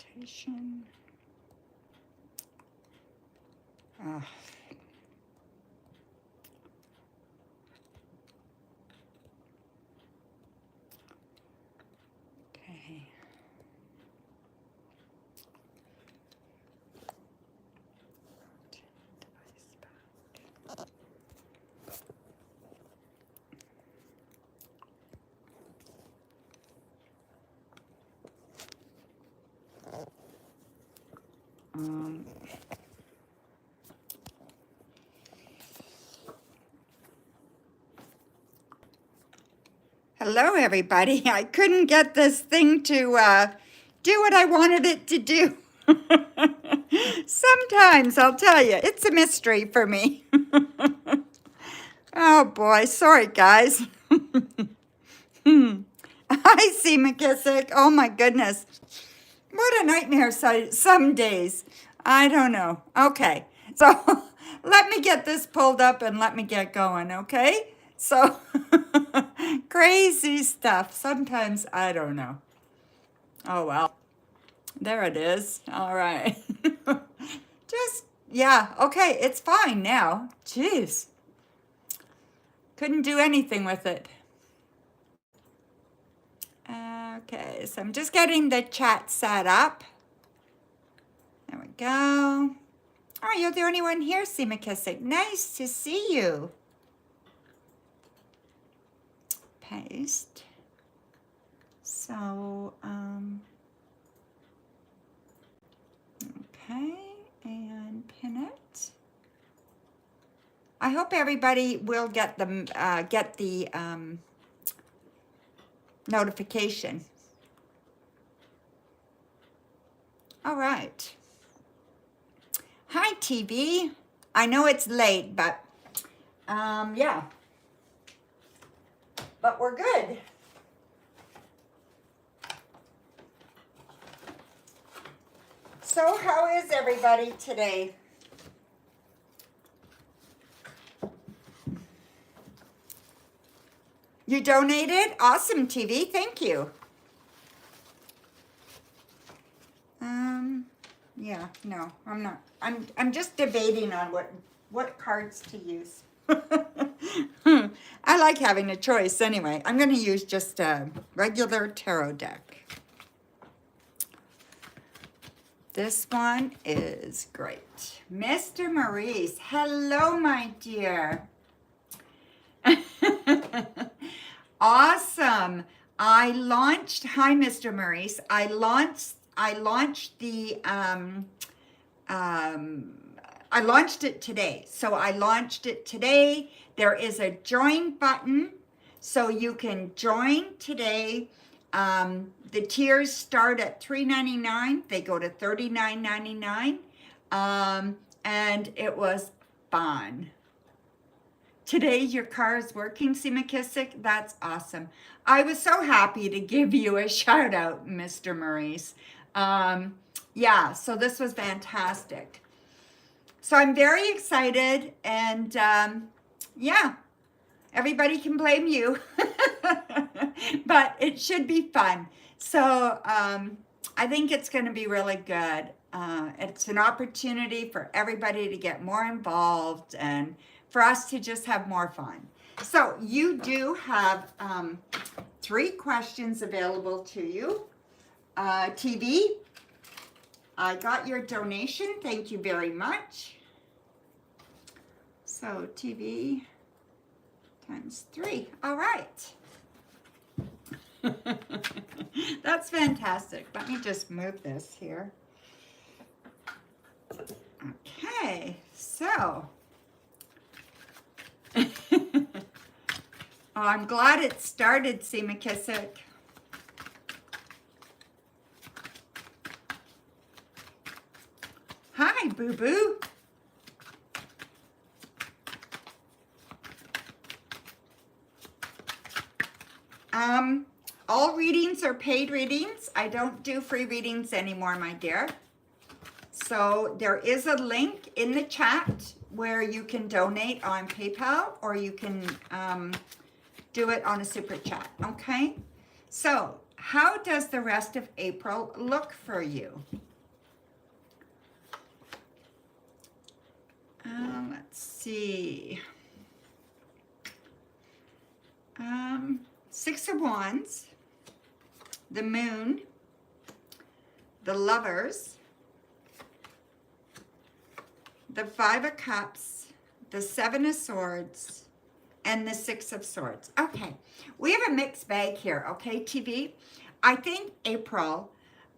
Meditation. Oh. Okay. Um, Hello, everybody. I couldn't get this thing to do what I wanted it to do. Sometimes, I'll tell you, it's a mystery for me. Oh boy, sorry guys. I see McKissick. Oh my goodness. What a nightmare some days. I don't know. Okay, so let me get this pulled up and let me get going, okay? So, crazy stuff. Sometimes I don't know. Oh well, there it is. All right. Yeah, okay, it's fine now. Jeez. Couldn't do anything with it. Okay, so I'm just getting the chat set up. There we go. Oh, you're the only one here, C. McKissick. Nice to see you. Paste. So, okay, and pin it. I hope everybody will get the notification. All right. Hi, TV. I know it's late, but yeah. But we're good. So how is everybody today? You donated? Awesome, TV. Thank you. Yeah, no, I'm not. I'm just debating on what cards to use. I like having a choice anyway. I'm going to use just a regular tarot deck. This one is great. Mr. Maurice, hello, my dear. Awesome. Hi, Mr. Maurice. I launched it today. So I launched it today. There is a join button, so you can join today. The tiers start at $3.99. They go to $39.99. And it was fun. Today your car is working, C. McKissick. That's awesome. I was so happy to give you a shout out, Mr. Maurice. Yeah, so this was fantastic. So I'm very excited, and yeah, everybody can blame you, but it should be fun. So I think it's going to be really good. It's an opportunity for everybody to get more involved and for us to just have more fun. So you do have 3 questions available to you. TV, I got your donation. Thank you very much. So TV times 3. All right. That's fantastic. Let me just move this here. Okay, so. Oh, I'm glad it started, C. McKissick. Hi, boo-boo. All readings are paid readings. I don't do free readings anymore, my dear. So there is a link in the chat where you can donate on PayPal, or you can do it on a super chat, okay? So how does the rest of April look for you? Let's see. Six of Wands, the Moon, the Lovers, the Five of Cups, the Seven of Swords, and the Six of Swords. Okay, we have a mixed bag here, okay, TV? I think April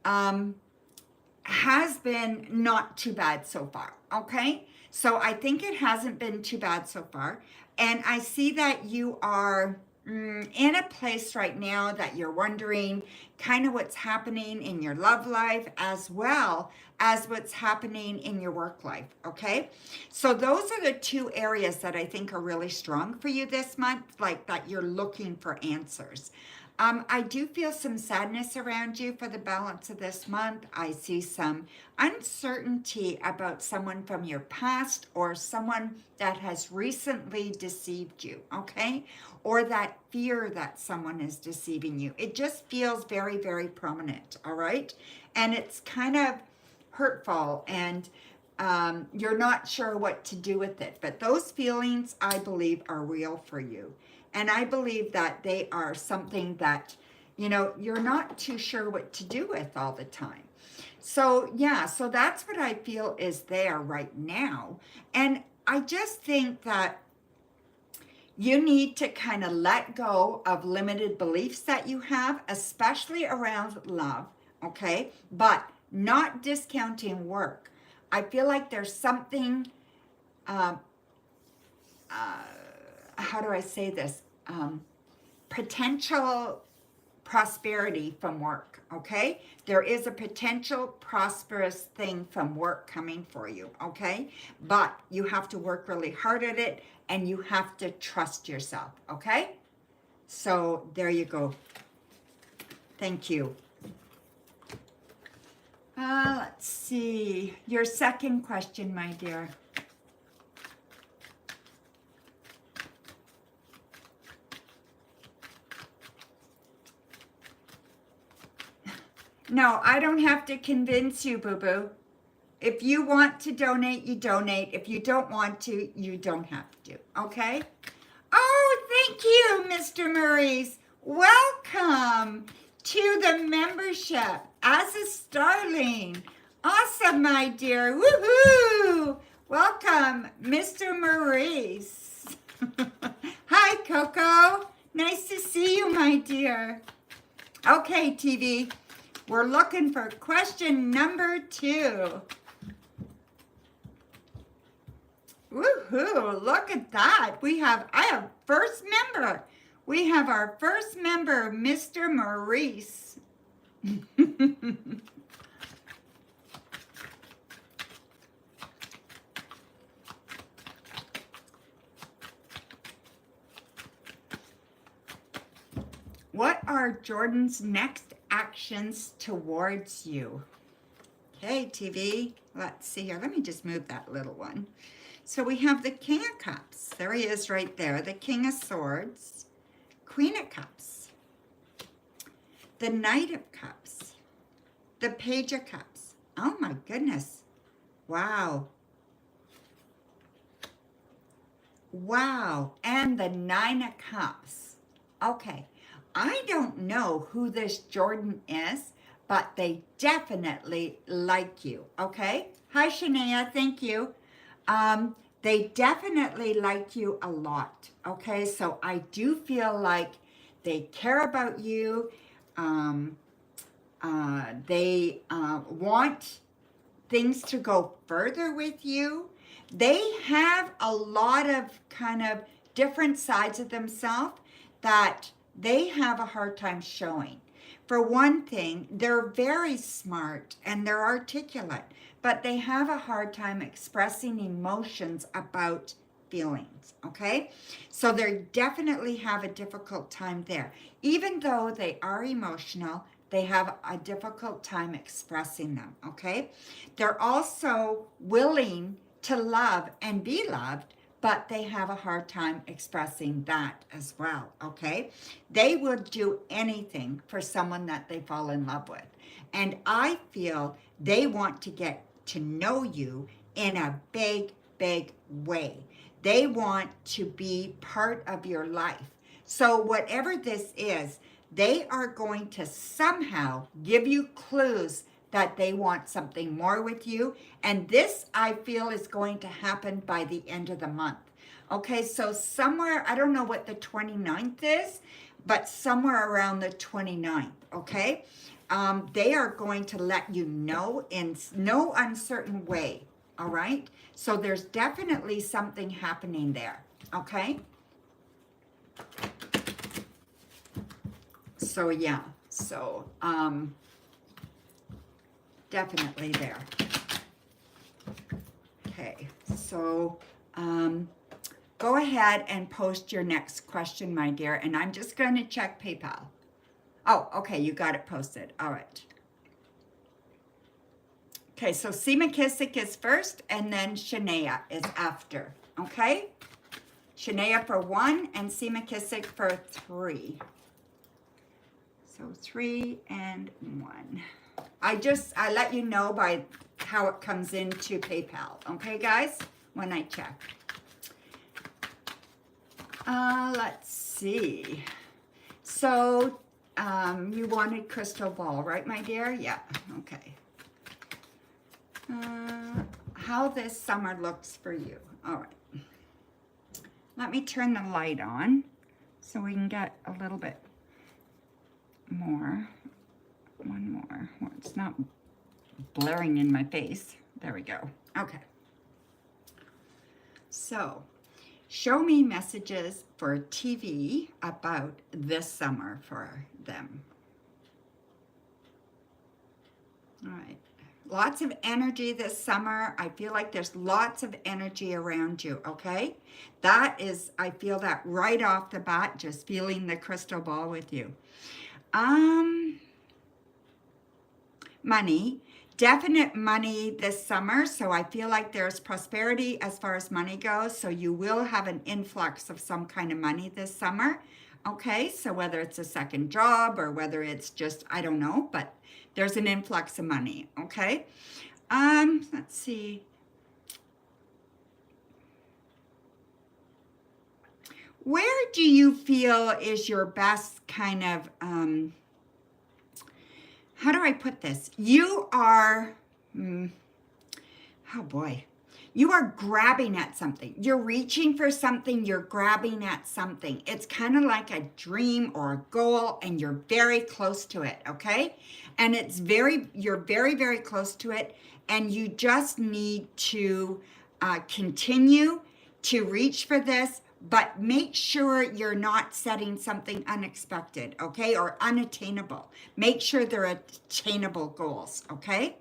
has been not too bad so far, okay? So I think it hasn't been too bad so far. And I see that you are in a place right now that you're wondering kind of what's happening in your love life as well as what's happening in your work life, okay? So those are the two areas that I think are really strong for you this month, like that you're looking for answers. I do feel some sadness around you for the balance of this month. I see some uncertainty about someone from your past or someone that has recently deceived you, okay? Or that fear that someone is deceiving you. It just feels very, very prominent, all right? And it's kind of hurtful and you're not sure what to do with it. But those feelings, I believe, are real for you. And I believe that they are something that, you know, you're not too sure what to do with all the time. So, yeah, so that's what I feel is there right now. And I just think that you need to kind of let go of limited beliefs that you have, especially around love, okay? But not discounting work. I feel like there's something, how do I say this? Potential prosperity from work, okay? There is a potential prosperous thing from work coming for you, okay? But you have to work really hard at it and you have to trust yourself, okay? So there you go. Thank you. Let's see. Your second question, my dear. No, I don't have to convince you, boo-boo. If you want to donate, you donate. If you don't want to, you don't have to, okay? Oh, thank you, Mr. Maurice. Welcome to the membership as a starling. Awesome, my dear. Woohoo! Welcome, Mr. Maurice. Hi, Coco. Nice to see you, my dear. Okay, TV. We're looking for question number 2. Woohoo, look at that. I have first member. We have our first member, Mr. Maurice. What are Jordan's next actions towards you? Okay, TV, let's see here. Let me just move that little one. So we have the King of Cups. There he is right there. The King of Swords. Queen of Cups. The Knight of Cups. The Page of Cups. Oh my goodness. Wow. Wow. And the Nine of Cups. Okay. I don't know who this Jordan is, but they definitely like you, okay? Hi, Shania, thank you. They definitely like you a lot, okay? So I do feel like they care about you. They want things to go further with you. They have a lot of kind of different sides of themselves that they have a hard time showing. For one thing, they're very smart and they're articulate, but they have a hard time expressing emotions about feelings, okay? So they definitely have a difficult time there. Even though they are emotional, they have a difficult time expressing them, okay? They're also willing to love and be loved, but they have a hard time expressing that as well, okay? They will do anything for someone that they fall in love with. And I feel they want to get to know you in a big, big way. They want to be part of your life. So whatever this is, they are going to somehow give you clues that they want something more with you. And this, I feel, is going to happen by the end of the month. Okay, so somewhere, I don't know what the 29th is, but somewhere around the 29th, okay? They are going to let you know in no uncertain way, all right? So there's definitely something happening there, okay? So yeah, so definitely there. Okay, so go ahead and post your next question, my dear, and I'm just going to check PayPal. Oh, okay, you got it posted. All right. Okay, so Seema Kissick is first, and then Shania is after. Okay? Shania for 1 and Seema Kissick for 3. So 3 and 1. I let you know by how it comes into PayPal. Okay, guys? When I check. Let's see. So, you wanted crystal ball, right, my dear? Yeah, okay. How this summer looks for you. All right. Let me turn the light on so we can get a little bit more. One more. Well, it's not blaring in my face. There we go. Okay. So, show me messages for TV about this summer for them. All right. Lots of energy this summer. I feel like there's lots of energy around you, okay? That is, I feel that right off the bat, just feeling the crystal ball with you. Money. Definite money this summer, so I feel like there's prosperity as far as money goes, so you will have an influx of some kind of money this summer, okay? So whether it's a second job or whether it's just, I don't know, but there's an influx of money, okay? Let's see. Where do you feel is your best kind of, how do I put this? You are, oh boy, you are grabbing at something. You're reaching for something, you're grabbing at something. It's kind of like a dream or a goal, and you're very close to it, okay? And you're very, very close to it, and you just need to continue to reach for this, but make sure you're not setting something unexpected, okay, or unattainable. Make sure they're attainable goals, okay?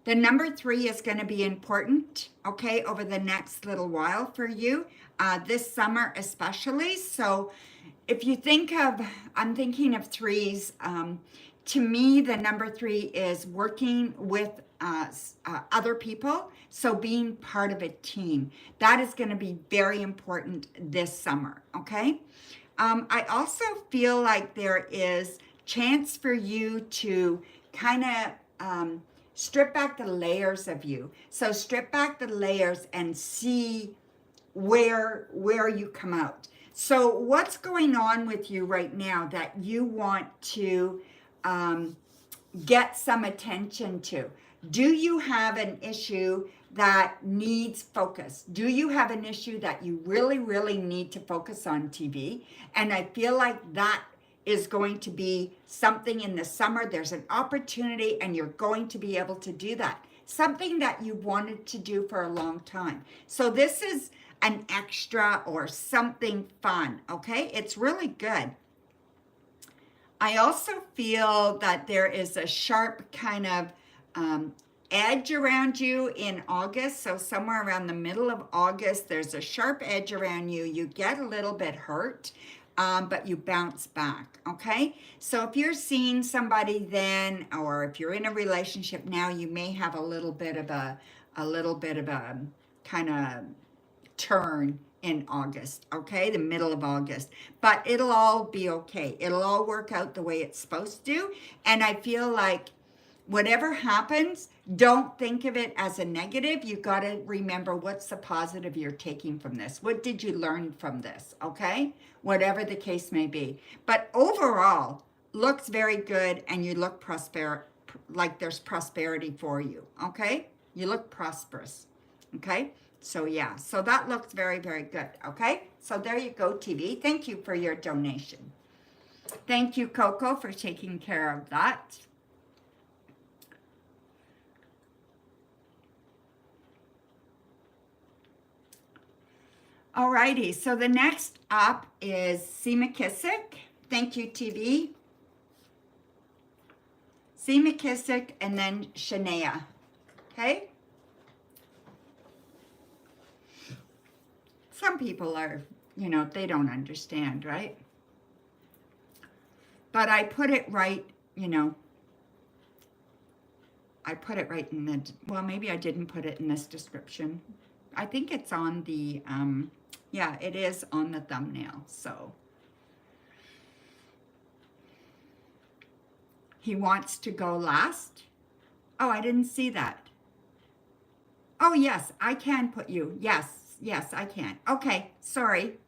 The number 3 is going to be important, okay, over the next little while for you, this summer especially. So if you think of, I'm thinking of 3s, to me, the number 3 is working with other people, so being part of a team. That is going to be very important this summer, okay? I also feel like there is chance for you to kind of strip back the layers of you. So strip back the layers and see where you come out. So what's going on with you right now that you want to get some attention to? Do you have an issue that needs focus? Do you have an issue that you really, really need to focus on, TV? And I feel like that is going to be something in the summer. There's an opportunity and you're going to be able to do that. Something that you wanted to do for a long time. So this is an extra or something fun, okay? It's really good. I also feel that there is a sharp kind of edge around you in August. So somewhere around the middle of August, there's a sharp edge around you. You get a little bit hurt. but you bounce back, okay? So if you're seeing somebody then, or if you're in a relationship now, you may have a little bit of a kind of turn in August, okay? The middle of August. But it'll all be okay. It'll all work out the way it's supposed to. And I feel like whatever happens, don't think of it as a negative. You got to remember what's the positive you're taking from this. What did you learn from this, okay? Whatever the case may be. But overall, looks very good and you look like there's prosperity for you, okay? You look prosperous, okay? So yeah, so that looks very, very good, okay? So there you go, TV. Thank you for your donation. Thank you, Coco, for taking care of that. Alrighty, so the next up is C. McKissick. Thank you, TV. C. McKissick and then Shania, okay? Some people are, you know, they don't understand, right? But I put it right, you know, I put it right in the, well, maybe I didn't put it in this description. I think it's on the, yeah, it is on the thumbnail, so. He wants to go last. Oh, I didn't see that. Oh, yes, I can put you. Yes, yes, I can. Okay, sorry.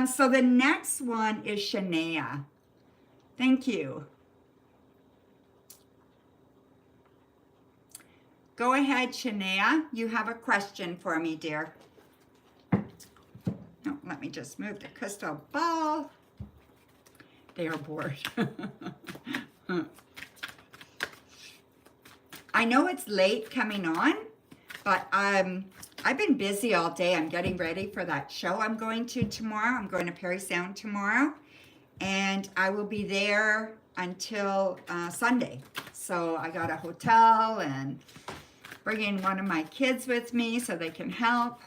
So the next one is Shania. Thank you. Go ahead, Shania. You have a question for me, dear. No, let me just move the crystal ball. They are bored. I know it's late coming on, but I've been busy all day. I'm getting ready for that show I'm going to tomorrow. I'm going to Perry Sound tomorrow, and I will be there until Sunday. So I got a hotel and bringing one of my kids with me so they can help.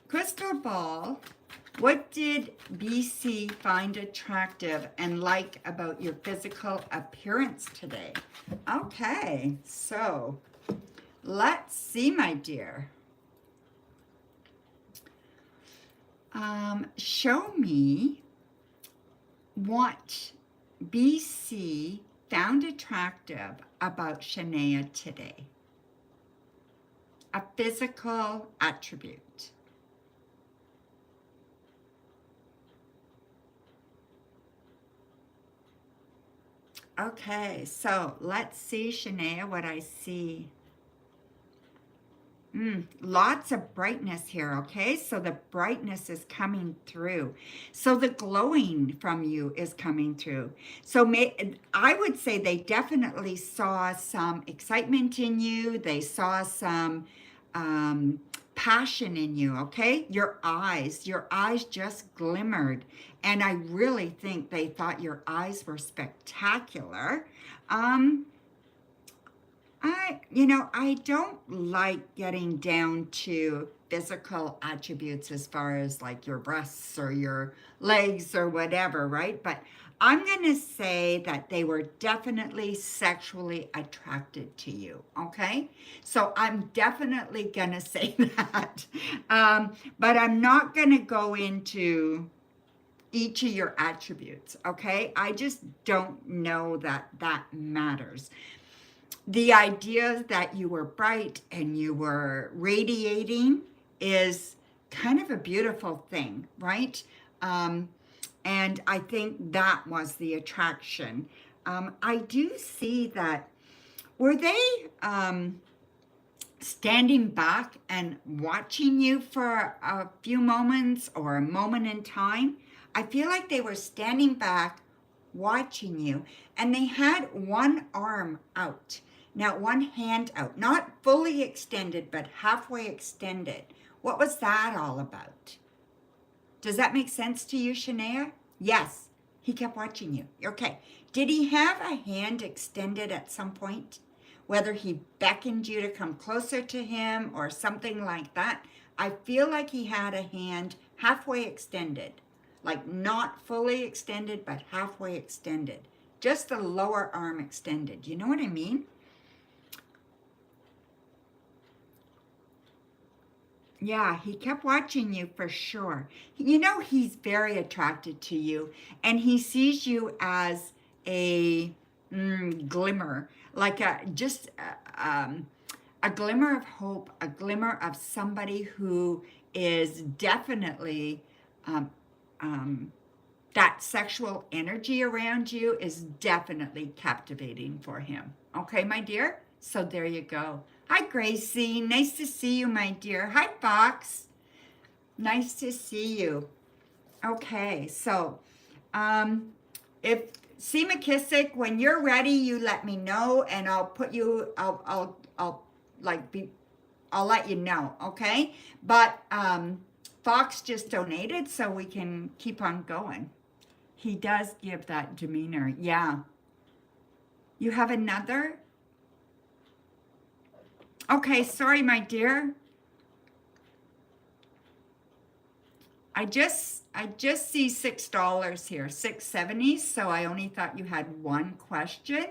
Crystal ball, what did BC find attractive and like about your physical appearance today? Okay, so let's see, my dear. Show me what BC found attractive about Shania today. A physical attribute. Okay, so let's see, Shania, what I see. Lots of brightness here, okay? So the brightness is coming through. So the glowing from you is coming through. So I would say they definitely saw some excitement in you. They saw some passion in you, okay? Your eyes just glimmered. And I really think they thought your eyes were spectacular. I don't like getting down to physical attributes as far as like your breasts or your legs or whatever, right? But I'm going to say that they were definitely sexually attracted to you, okay? So I'm definitely going to say that. But I'm not going to go into each of your attributes, okay? I just don't know that that matters. The idea that you were bright and you were radiating is kind of a beautiful thing, right? And I think that was the attraction. I do see that, were they standing back and watching you for a few moments or a moment in time? I feel like they were standing back watching you, and they had one arm out. Now, one hand out, not fully extended, but halfway extended. What was that all about? Does that make sense to you, Shania? Yes, he kept watching you. Okay. Did he have a hand extended at some point? Whether he beckoned you to come closer to him or something like that, I feel like he had a hand halfway extended. Like not fully extended, but halfway extended. Just the lower arm extended. You know what I mean? Yeah, he kept watching you for sure. You know, he's very attracted to you, and he sees you as a glimmer, like a glimmer of hope, a glimmer of somebody who is definitely um, um, that sexual energy around you is definitely captivating for him. Okay, my dear? So there you go. Hi, Gracie. Nice to see you, my dear. Hi, Fox. Nice to see you. Okay, so if C. McKissick, when you're ready, you let me know, and I'll put you. I'll like be. I'll let you know. Okay, but Fox just donated, so we can keep on going. He does give that demeanor. Yeah. You have another? Okay, sorry, my dear. I just see $6 here, 6.70, so I only thought you had one question.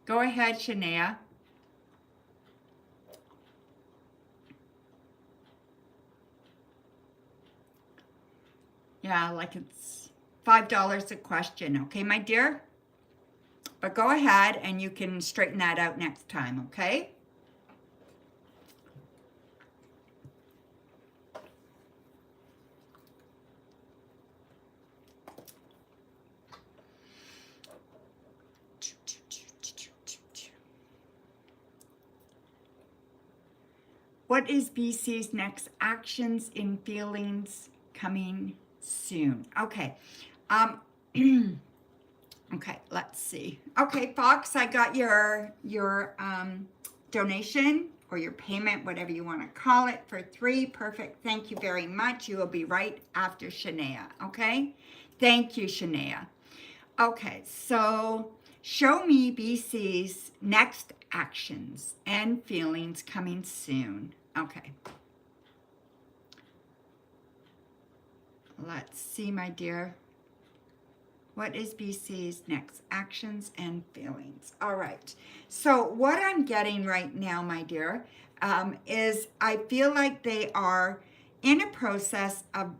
Go ahead, Shania. Yeah, like it's $5 a question, okay, my dear? But go ahead and you can straighten that out next time, okay? What is BC's next actions in feelings coming soon? Okay. Um okay, let's see. Okay, Fox, I got your donation or your payment, whatever you want to call it, for 3. Perfect. Thank you very much. You will be right after Shania, okay? Thank you, Shania. Okay, so show me BC's next actions and feelings coming soon. Okay. Let's see, my dear. What is BC's next actions and feelings? All right. So what I'm getting right now, my dear, is I feel like they are in a process of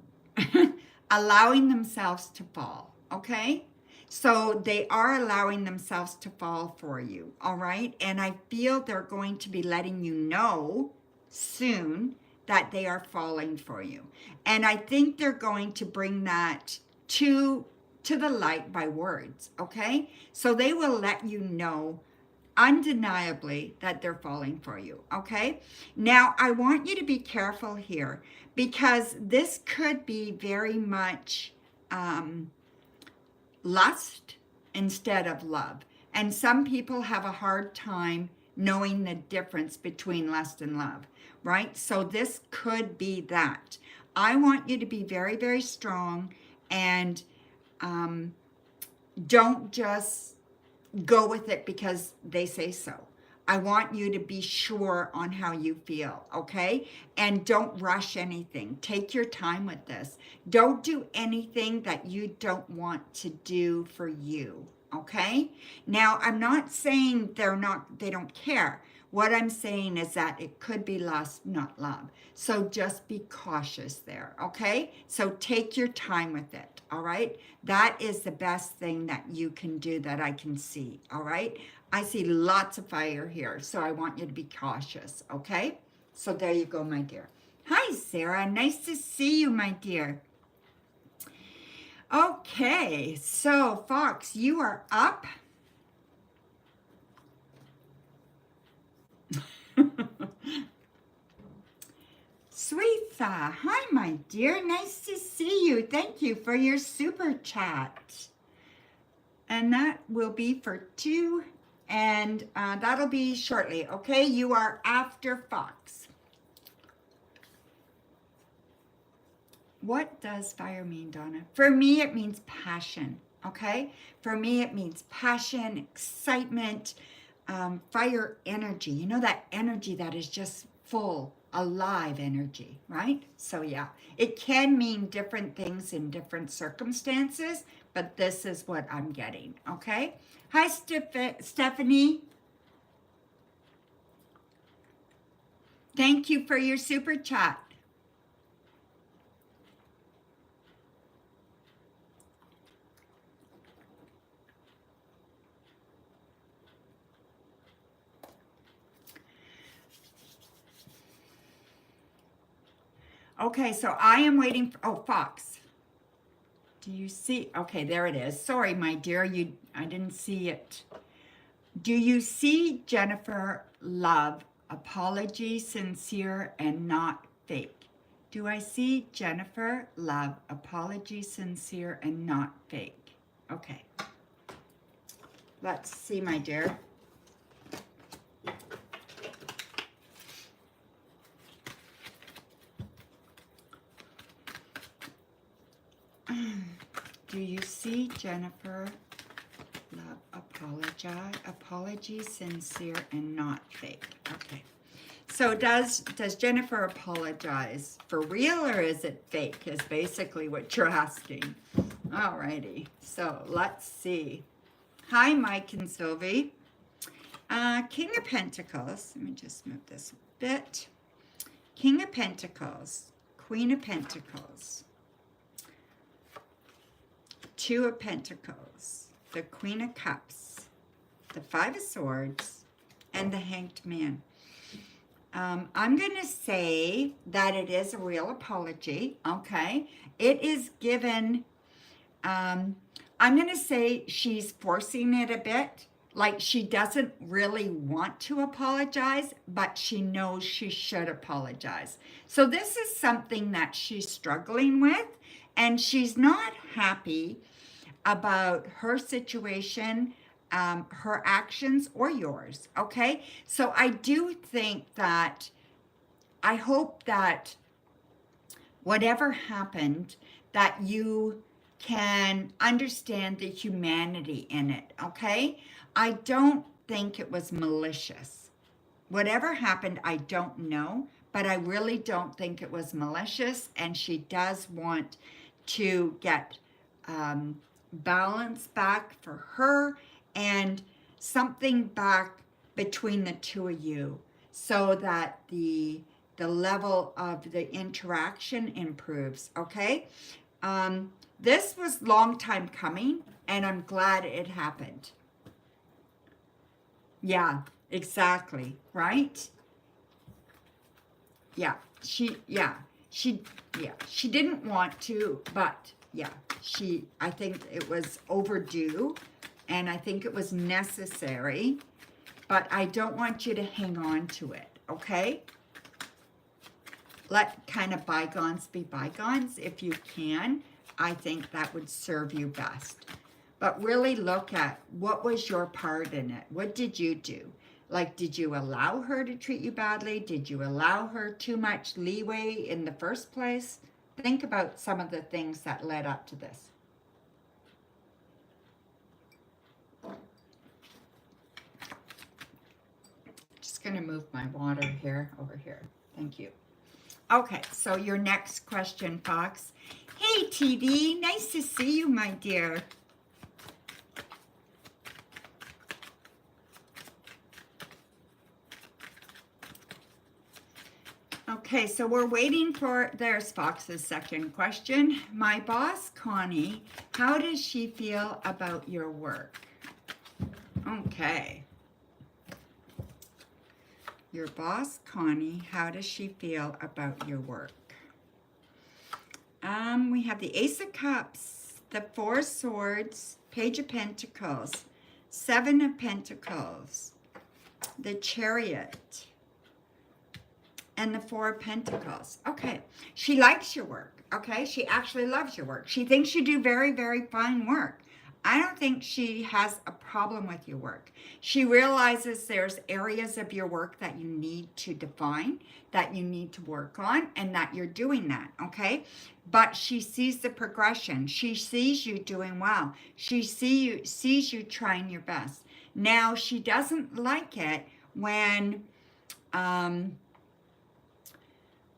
allowing themselves to fall, okay? So they are allowing themselves to fall for you, all right? And I feel they're going to be letting you know soon that they are falling for you. And I think they're going to bring that to the light by words, okay? So they will let you know undeniably that they're falling for you, okay? Now, I want you to be careful here because this could be very much lust instead of love. And some people have a hard time knowing the difference between lust and love, right? So this could be that. I want you to be very, very strong and don't just go with it because they say so. I want you to be sure on how you feel, okay? And don't rush anything. Take your time with this. Don't do anything that you don't want to do for you, okay? Now, I'm not saying they don't care. What I'm saying is that it could be lust, not love. So just be cautious there, okay? So take your time with it, all right? That is the best thing that you can do that I can see, all right? I see lots of fire here, so I want you to be cautious, okay? So there you go, my dear. Hi, Sarah. Nice to see you, my dear. Okay, so Fox, you are up. Sweetha, hi, my dear. Nice to see you. Thank you for your super chat. And that will be for 2, and that'll be shortly, okay? You are after Fox. What does fire mean, Donna? For me, it means passion, okay? For me, it means passion, excitement, fire energy. You know, that energy that is just full alive energy, right? So yeah, it can mean different things in different circumstances, but this is what I'm getting, okay? Hi, Stephanie. Thank you for your super chat. Okay, so I am waiting for, oh, Fox. Do you see? Okay, there it is. Sorry, my dear, I didn't see it. Do you see Jennifer Love? Apology, sincere, and not fake. Do I see Jennifer Love? Apology, sincere, and not fake. Okay. Let's see, my dear. Do you see Jennifer Love? Apology, sincere, and not fake. Okay. So does Jennifer apologize for real, or is it fake? Is basically what you're asking. Alrighty. So let's see. Hi, Mike and Sylvie. King of Pentacles. Let me just move this a bit. King of Pentacles. Queen of Pentacles. Two of Pentacles. The Queen of Cups. The Five of Swords. And the Hanged Man. I'm going to say that it is a real apology, okay? It is given, I'm going to say she's forcing it a bit, like she doesn't really want to apologize, but she knows she should apologize. So this is something that she's struggling with, and she's not happy about her situation, her actions, or yours, okay? So I do think that, I hope that whatever happened, that you can understand the humanity in it, okay? I don't think it was malicious. Whatever happened, I don't know, but I really don't think it was malicious, and she does want to get balance back for her and something back between the two of you, so that the level of the interaction improves, okay? This was long time coming, and I'm glad it happened. Yeah, exactly, right? Yeah, she didn't want to, but yeah, I think it was overdue, and I think it was necessary, but I don't want you to hang on to it, okay? Let kind of bygones be bygones if you can. I think that would serve you best. But really look at what was your part in it. What did you do? Like, did you allow her to treat you badly? Did you allow her too much leeway in the first place? Think about some of the things that led up to this. Just going to move my water here, over here. Thank you. Okay, so your next question, Fox. Hey, TD, nice to see you, my dear. Okay, so we're waiting for, there's Fox's second question. My boss, Connie, how does she feel about your work? Okay. Your boss, Connie, how does she feel about your work? We have the Ace of Cups, the Four of Swords, Page of Pentacles, Seven of Pentacles, the Chariot, and the Four of Pentacles. Okay, she likes your work, okay? She actually loves your work. She thinks you do very, very fine work. I don't think she has a problem with your work. She realizes there's areas of your work that you need to define, that you need to work on, and that you're doing that, okay? But she sees the progression. She sees you doing well. She sees you trying your best. Now, she doesn't like it when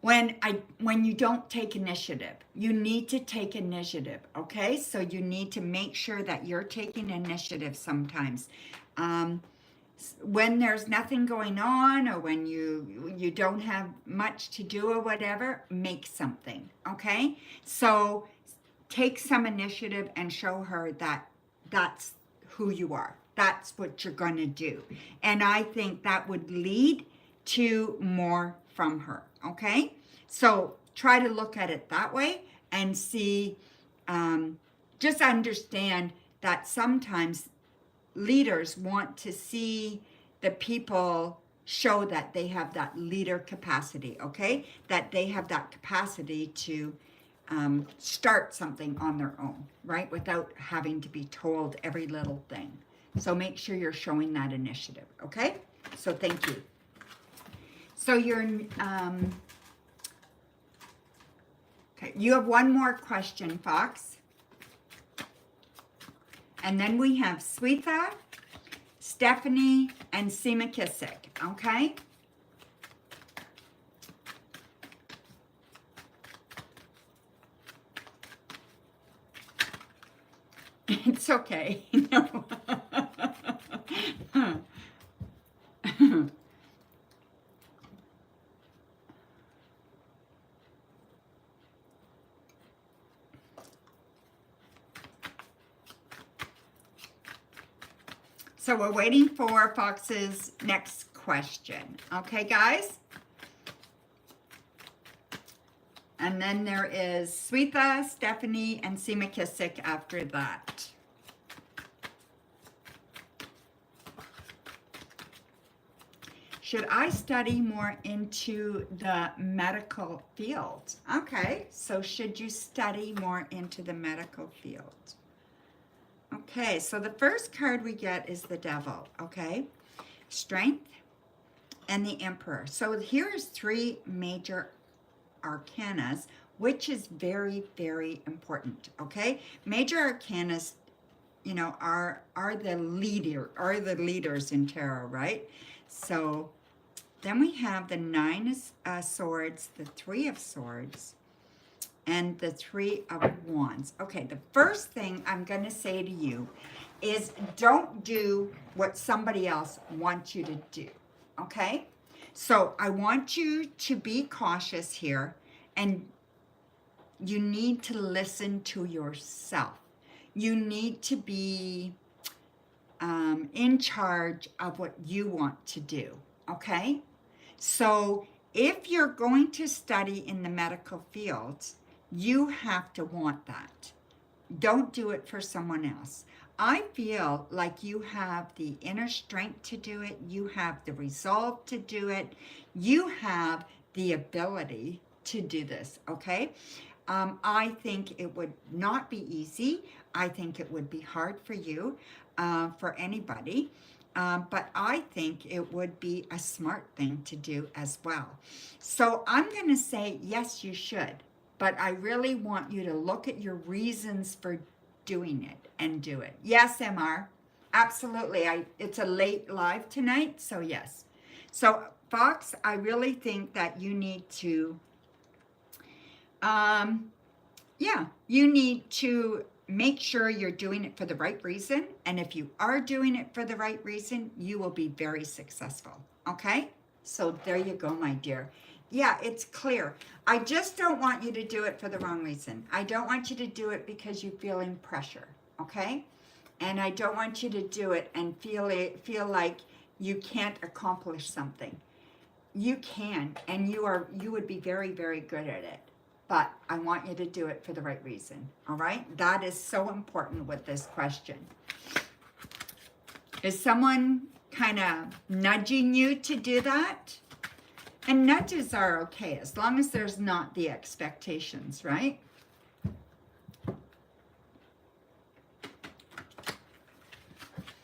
when you don't take initiative. You need to take initiative, okay? So you need to make sure that you're taking initiative sometimes. When there's nothing going on, or when you don't have much to do or whatever, make something, okay? So take some initiative and show her that that's who you are. That's what you're going to do. And I think that would lead to more from her, okay? So try to look at it that way and see, just understand that sometimes leaders want to see the people show that they have that leader capacity, okay? That they have that capacity to start something on their own, right? Without having to be told every little thing. So make sure you're showing that initiative, okay? So thank you. So you're, okay, you have one more question, Fox. And then we have Swetha, Stephanie, and Seema Kissick, okay? It's okay. No. So we're waiting for Fox's next question. Okay, guys? And then there is Swetha, Stephanie, and Seema Kissick after that. Should I study more into the medical field? Okay, so should you study more into the medical field? Okay, so the first card we get is the Devil, okay? Strength and the Emperor. So here's three major arcanas, which is very, very important, okay? Major arcanas, you know, are the leaders in tarot, right? So then we have the Nine of Swords, the Three of Swords, and the Three of Wands. Okay, the first thing I'm going to say to you is don't do what somebody else wants you to do, okay? So I want you to be cautious here, and you need to listen to yourself. You need to be in charge of what you want to do, okay? So if you're going to study in the medical field, you have to want that. Don't do it for someone else. I feel like you have the inner strength to do it. You have the resolve to do it. You have the ability to do this, okay? I think it would not be easy. I think it would be hard for you, for anybody. But I think it would be a smart thing to do as well. So I'm going to say, yes, you should. But I really want you to look at your reasons for doing it and do it. Yes, MR, absolutely. It's a late live tonight, so yes. So Fox, I really think that you need to, you need to make sure you're doing it for the right reason. And if you are doing it for the right reason, you will be very successful. Okay? So there you go, my dear. Yeah, it's clear. I just don't want you to do it for the wrong reason. I don't want you to do it because you're feeling pressure, okay? And I don't want you to do it and feel like you can't accomplish something. You can, and you would be very, very good at it. But I want you to do it for the right reason, all right? That is so important with this question. Is someone kind of nudging you to do that? And nudges are okay, as long as there's not the expectations, right?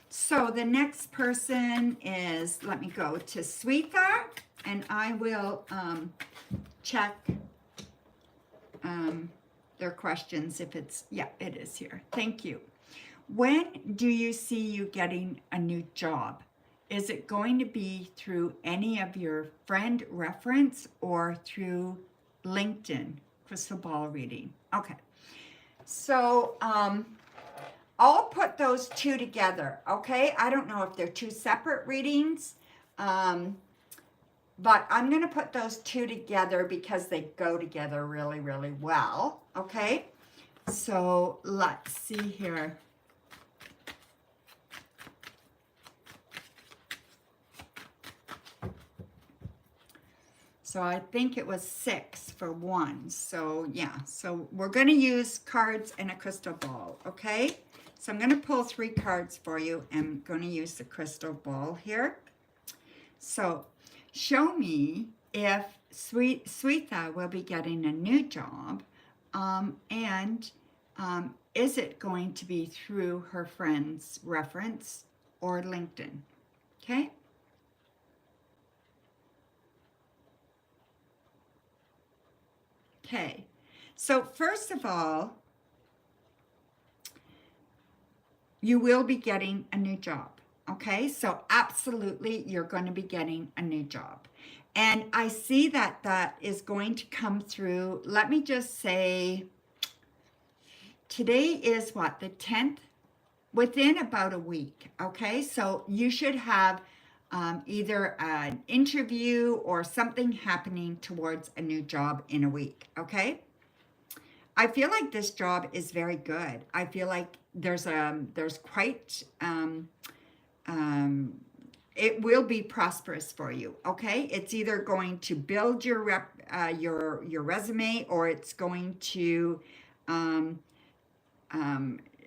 So the next person is, let me go to Swetha, and I will check their questions if it's, yeah, it is here. Thank you. When do you see you getting a new job? Is it going to be through any of your friend reference or through LinkedIn crystal ball reading. Okay. So, I'll put those two together, okay? I don't know if they're two separate readings, but I'm going to put those two together because they go together really, really well, okay? So, let's see here. So I think it was 6 for 1. So yeah, so we're going to use cards and a crystal ball, okay? So I'm going to pull 3 cards for you. I'm going to use the crystal ball here. So show me if Sweetha will be getting a new job, and is it going to be through her friend's reference or LinkedIn, okay? Okay, so first of all, you will be getting a new job, okay? So absolutely, you're going to be getting a new job. And I see that that is going to come through, let me just say, today is what, the 10th? Within about a week, okay? So you should have either an interview or something happening towards a new job in a week, okay? I feel like this job is very good. I feel like there's quite it will be prosperous for you, okay? It's either going to build your resume, or it's going to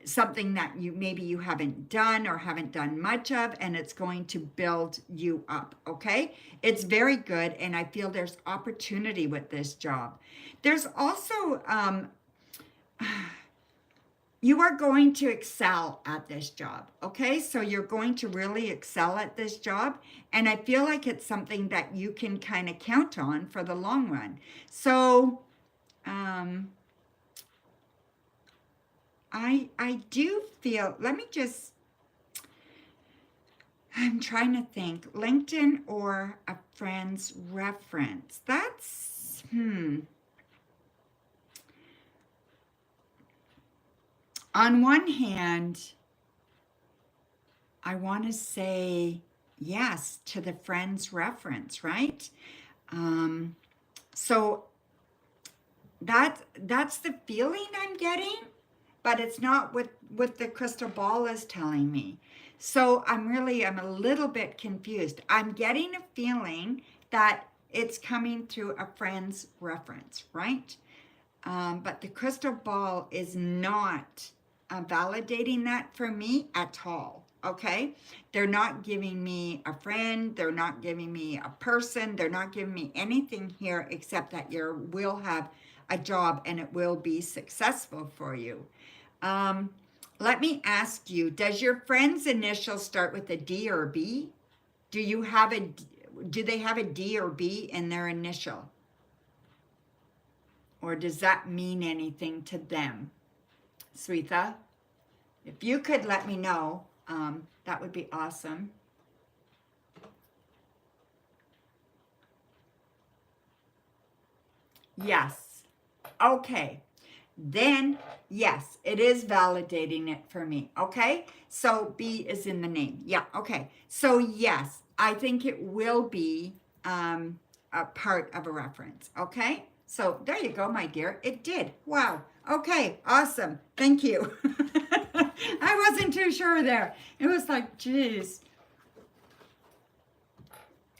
something that maybe you haven't done or haven't done much of, and it's going to build you up, okay? It's very good, and I feel there's opportunity with this job. There's also, you are going to excel at this job, okay? So you're going to really excel at this job, and I feel like it's something that you can kind of count on for the long run. So, I do feel, let me just, I'm trying to think, LinkedIn or a friend's reference. That's, On one hand, I want to say yes to the friend's reference, right? So that's the feeling I'm getting, but it's not what the crystal ball is telling me. So I'm a little bit confused. I'm getting a feeling that it's coming through a friend's reference, right? But the crystal ball is not validating that for me at all, okay? They're not giving me a friend. They're not giving me a person. They're not giving me anything here except that you will have a job and it will be successful for you. Let me ask you, does your friend's initial start with a D or a B? Do they have a D or B in their initial? Or does that mean anything to them? Sweetha, if you could let me know, that would be awesome. Yes. Okay. Then, yes, it is validating it for me, okay? So B is in the name. Yeah, okay. So yes, I think it will be a part of a reference, okay? So there you go, my dear. It did. Wow. Okay, awesome. Thank you. I wasn't too sure there. It was like, geez.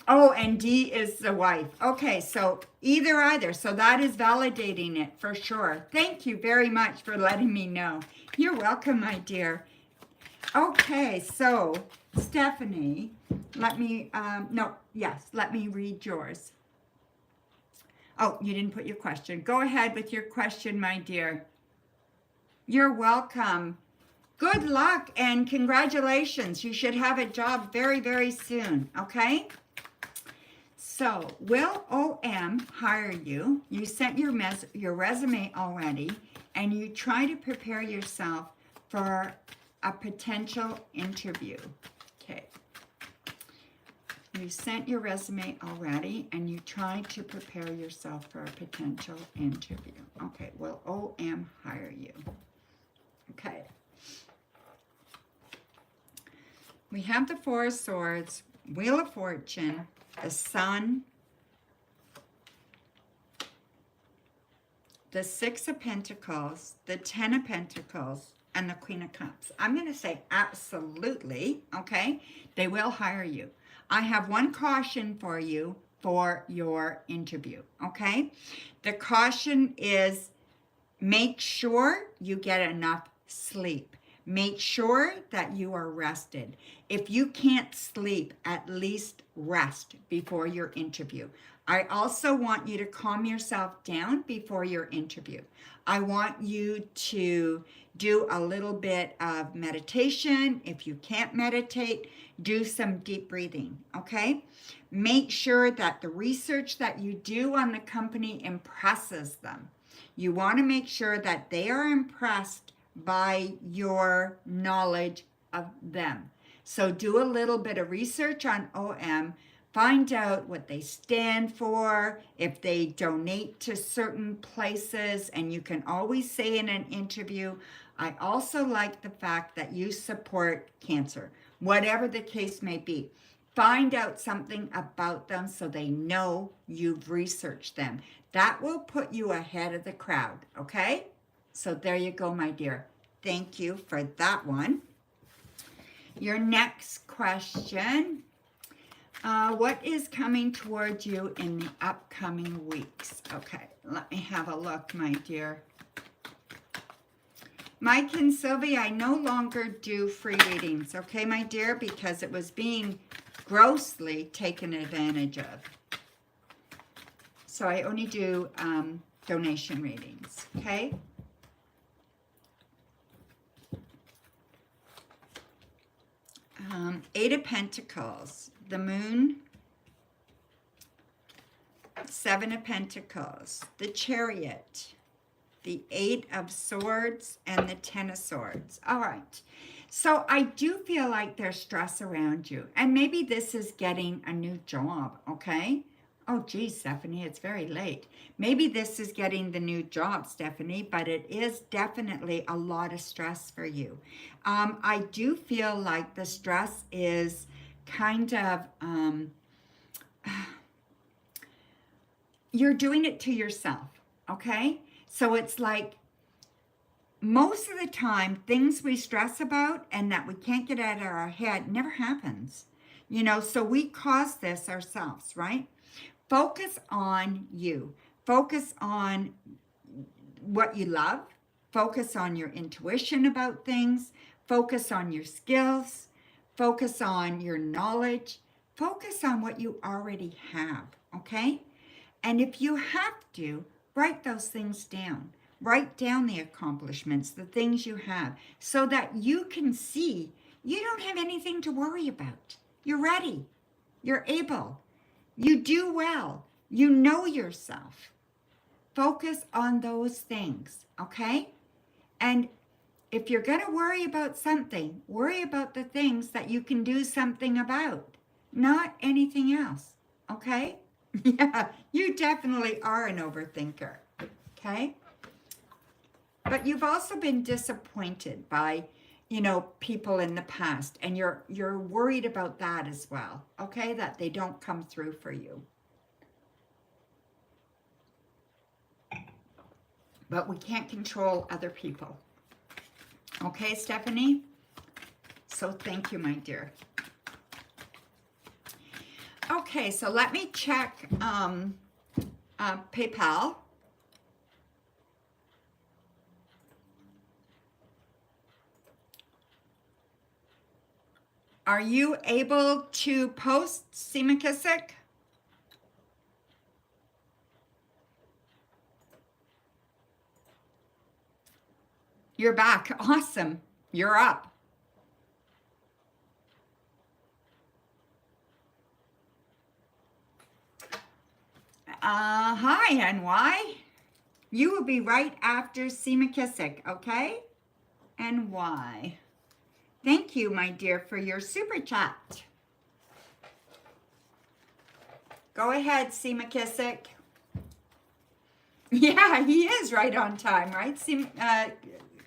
Oh, and D is the wife. Okay, so either. So that is validating it for sure. Thank you very much for letting me know. You're welcome, my dear. Okay, so Stephanie, let me, let me read yours. Oh, you didn't put your question. Go ahead with your question, my dear. You're welcome. Good luck and congratulations. You should have a job very, very soon, okay? So, will OM hire you? You sent your resume already, and you try to prepare yourself for a potential interview. Okay. You sent your resume already, and you tried to prepare yourself for a potential interview. Okay, will OM hire you? Okay. We have the Four of Swords, Wheel of Fortune, the Sun, the Six of Pentacles, the Ten of Pentacles, and the Queen of Cups. I'm going to say absolutely, okay? They will hire you. I have one caution for you for your interview, okay? The caution is make sure you get enough sleep. Make sure that you are rested. If you can't sleep, at least rest before your interview. I also want you to calm yourself down before your interview. I want you to do a little bit of meditation. If you can't meditate, do some deep breathing, okay? Make sure that the research that you do on the company impresses them. You want to make sure that they are impressed by your knowledge of them. So do a little bit of research on OM. Find out what they stand for, if they donate to certain places, and you can always say in an interview, I also like the fact that you support cancer, whatever the case may be. Find out something about them so they know you've researched them. That will put you ahead of the crowd, okay? So there you go, my dear. Thank you for that one. Your next question. What is coming towards you in the upcoming weeks? Okay, let me have a look, my dear. Mike and Sylvie, I no longer do free readings, okay, my dear, because it was being grossly taken advantage of. So I only do donation readings, okay? Eight of Pentacles, the Moon, Seven of Pentacles, the Chariot, the Eight of Swords, and the Ten of Swords. All right. So I do feel like there's stress around you. And maybe this is getting a new job, okay? Oh, geez, Stephanie, it's very late. Maybe this is getting the new job, Stephanie, but it is definitely a lot of stress for you. I do feel like the stress is kind of, you're doing it to yourself, okay? So it's like most of the time, things we stress about and that we can't get out of our head never happens. You know, so we cause this ourselves, right? Focus on you. Focus on what you love. Focus on your intuition about things. Focus on your skills. Focus on your knowledge. Focus on what you already have, okay? And if you have to, write those things down. Write down the accomplishments, the things you have, so that you can see you don't have anything to worry about. You're ready. You're able. You do well. You know yourself. Focus on those things, okay? And if you're going to worry about something, worry about the things that you can do something about, not anything else, okay? Yeah, you definitely are an overthinker, okay? But you've also been disappointed by, you know, people in the past, and you're worried about that as well, okay? That they don't come through for you. But we can't control other people. Okay, Stephanie? So thank you, my dear. Okay, so let me check PayPal. Are you able to post, Seema Kissick? You're back. Awesome. You're up. Hi, NY. You will be right after Seema Kissick, okay? NY. Thank you, my dear, for your super chat. Go ahead, C. McKissick. Yeah, he is right on time, right, C.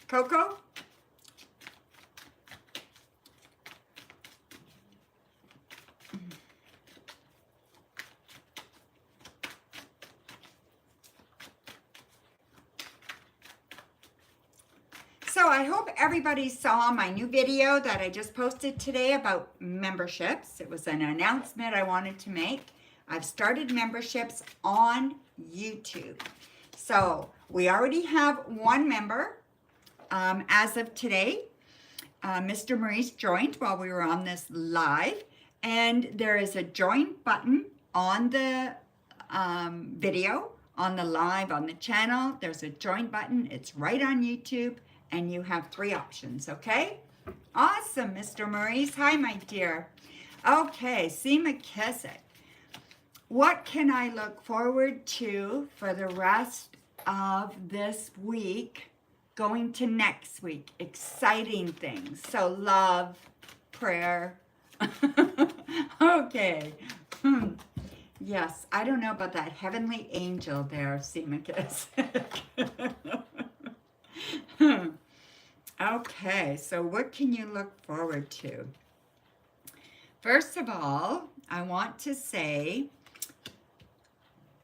Coco? So I hope everybody saw my new video that I just posted today about memberships. It was an announcement I wanted to make. I've started memberships on YouTube. So we already have one member as of today. Mr. Maurice joined while we were on this live, and there is a join button on the video, on the live, on the channel. There's a join button. It's right on YouTube, and you have 3 options, okay? Awesome, Mr. Maurice. Hi, my dear. Okay, C. McKissick. What can I look forward to for the rest of this week going to next week? Exciting things. So love, prayer. Okay. Yes, I don't know about that heavenly angel there, C. McKissick. Okay, so what can you look forward to? First of all, I want to say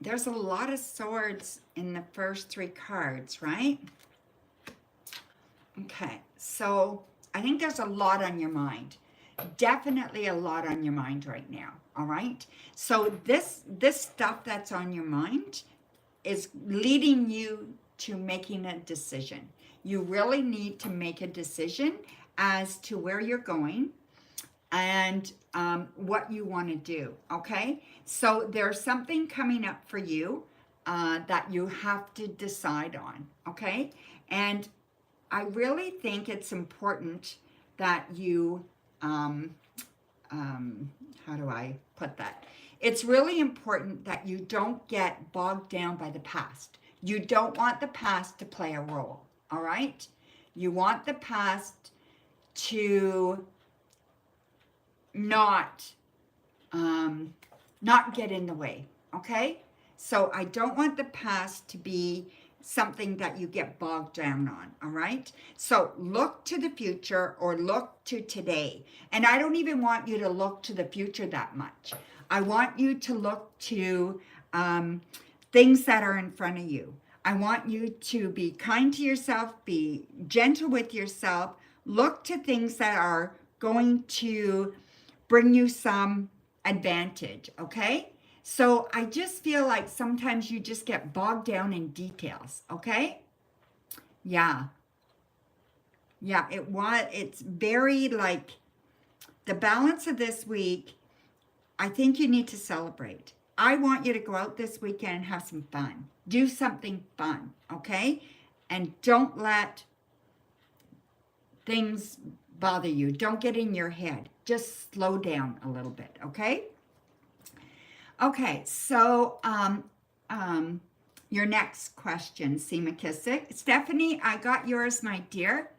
there's a lot of swords in the first 3 cards, right? Okay, so I think there's a lot on your mind. Definitely a lot on your mind right now, all right? So this stuff that's on your mind is leading you to making a decision. You really need to make a decision as to where you're going and what you want to do, okay? So there's something coming up for you that you have to decide on, okay? And I really think it's important that you, how do I put that? It's really important that you don't get bogged down by the past. You don't want the past to play a role, all right? You want the past to not get in the way, okay? So I don't want the past to be something that you get bogged down on, all right? So look to the future or look to today. And I don't even want you to look to the future that much. I want you to look to things that are in front of you. I want you to be kind to yourself, be gentle with yourself, look to things that are going to bring you some advantage, okay? So I just feel like sometimes you just get bogged down in details, okay? Yeah. Yeah, it's very like the balance of this week, I think you need to celebrate. I want you to go out this weekend and have some fun. Do something fun, okay? And don't let things bother you. Don't get in your head. Just slow down a little bit, okay? Okay, so your next question, C. McKissick. Stephanie, I got yours, my dear.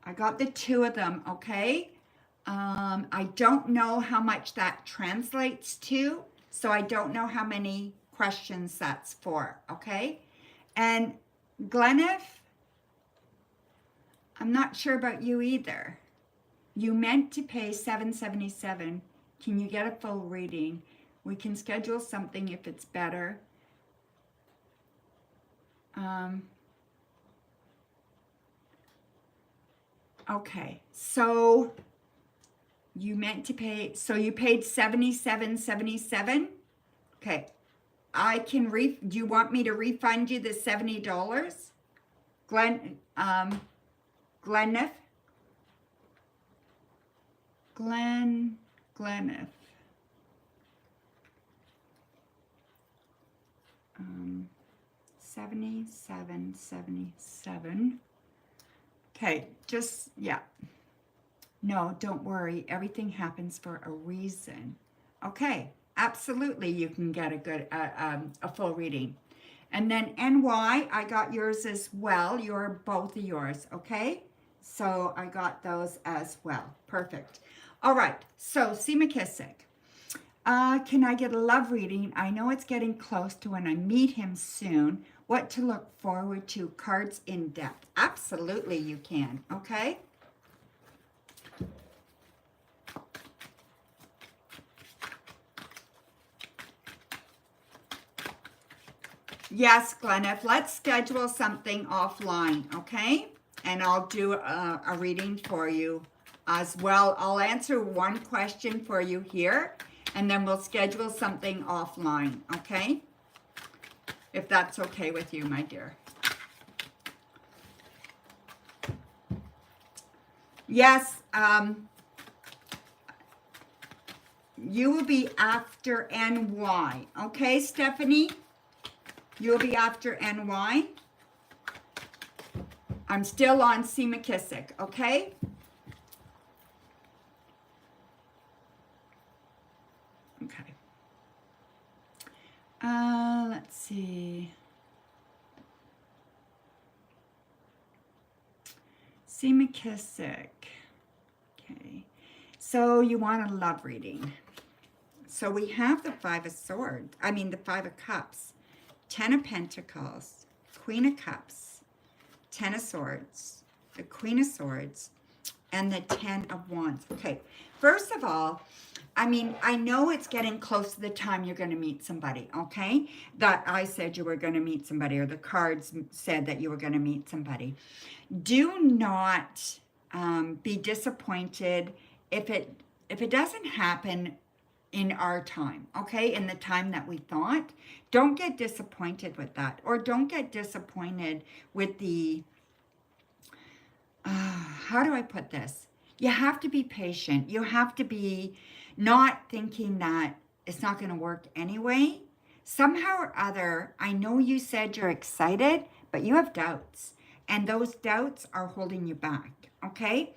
I got the 2 of them, okay? I don't know how much that translates to, so I don't know how many questions that's for, okay? And Glenniff, I'm not sure about you either. You meant to pay $7.77. Can you get a full reading? We can schedule something if it's better. Okay, so you meant to pay, so you paid $77.77. Okay, I can do you want me to refund you the $70? Glenniff? Glenniff. 77. Okay, just, yeah. No, don't worry. Everything happens for a reason. Okay, absolutely you can get a good, a full reading. And then NY, I got yours as well. Both of yours, okay? So I got those as well. Perfect. All right, so C. McKissick. Can I get a love reading? I know it's getting close to when I meet him soon. What to look forward to? Cards in depth. Absolutely you can, okay? Yes, Gleneth, let's schedule something offline, okay? And I'll do a reading for you as well. I'll answer one question for you here, and then we'll schedule something offline, okay? If that's okay with you, my dear. Yes, you will be after NY, okay, Stephanie? You'll be after NY. I'm still on C. McKissick, okay? Okay. Let's see. C. McKissick. Okay. So you want a love reading. So we have the Five of Swords. I mean, the Five of Cups. 10 of Pentacles. Queen of Cups. 10 of Swords. The Queen of Swords. And the 10 of Wands. Okay. First of all, I mean, I know it's getting close to the time you're going to meet somebody, okay? That I said you were going to meet somebody, or the cards said that you were going to meet somebody. Do not be disappointed if it doesn't happen in our time, okay? In the time that we thought. Don't get disappointed with that, or don't get disappointed with the, how do I put this? You have to be patient. You have to be not thinking that it's not going to work anyway. Somehow or other, I know you said you're excited, but you have doubts. And those doubts are holding you back, okay?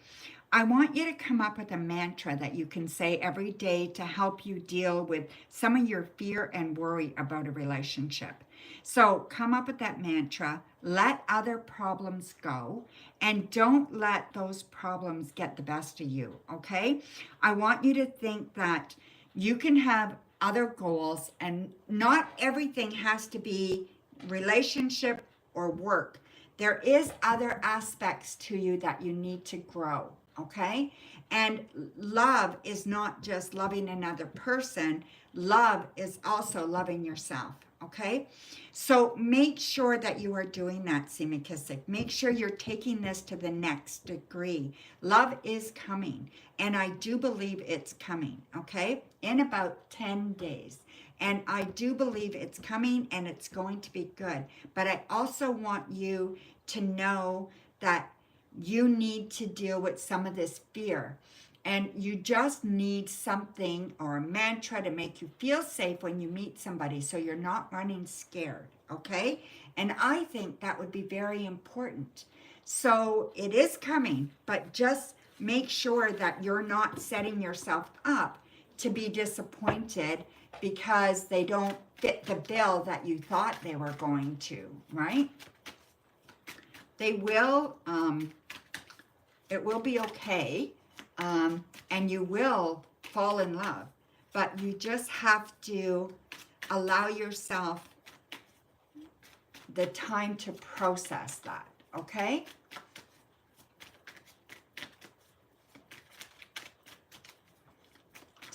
I want you to come up with a mantra that you can say every day to help you deal with some of your fear and worry about a relationship. So come up with that mantra, let other problems go, and don't let those problems get the best of you, okay? I want you to think that you can have other goals, and not everything has to be relationship or work. There is other aspects to you that you need to grow, okay? And love is not just loving another person. Love is also loving yourself, okay? So make sure that you are doing that, C. McKissick. Make sure you're taking this to the next degree. Love is coming, and I do believe it's coming, okay? In about 10 days. And I do believe it's coming, and it's going to be good. But I also want you to know that you need to deal with some of this fear. And you just need something or a mantra to make you feel safe when you meet somebody, so you're not running scared, okay? And I think that would be very important. So it is coming, but just make sure that you're not setting yourself up to be disappointed because they don't fit the bill that you thought they were going to, right? They will, it will be okay, and you will fall in love, but you just have to allow yourself the time to process that, okay?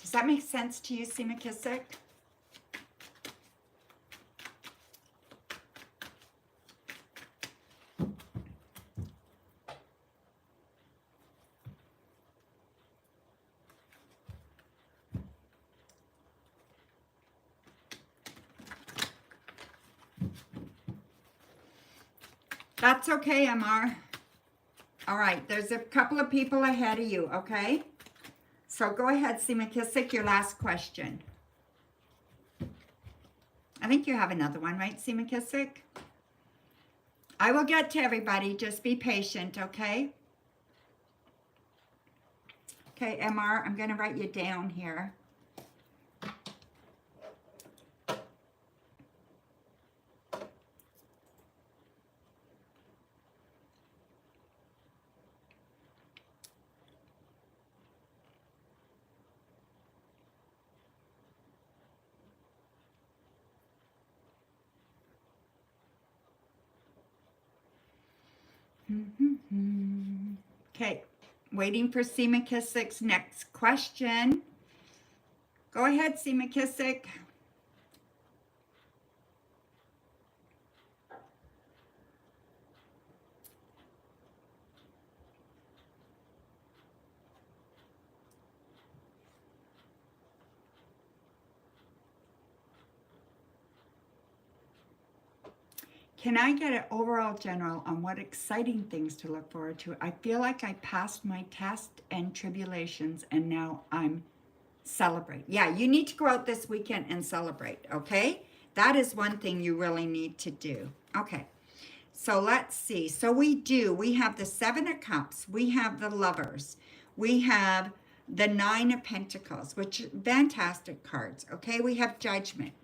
Does that make sense to you, C. McKissick? That's okay, MR. All right, there's a couple of people ahead of you, okay? So go ahead, C. McKissick, your last question. I think you have another one, right, C. McKissick? I will get to everybody. Just be patient, okay? Okay, MR, I'm going to write you down here. Okay, waiting for C. McKissick's next question. Go ahead, C. McKissick. Can I get an overall general on what exciting things to look forward to? I feel like I passed my test and tribulations and now I'm celebrate. Yeah, you need to go out this weekend and celebrate, okay? That is one thing you really need to do. Okay, so let's see. So we have the Seven of Cups, we have the Lovers, we have the Nine of Pentacles, which are fantastic cards, okay? We have Judgment.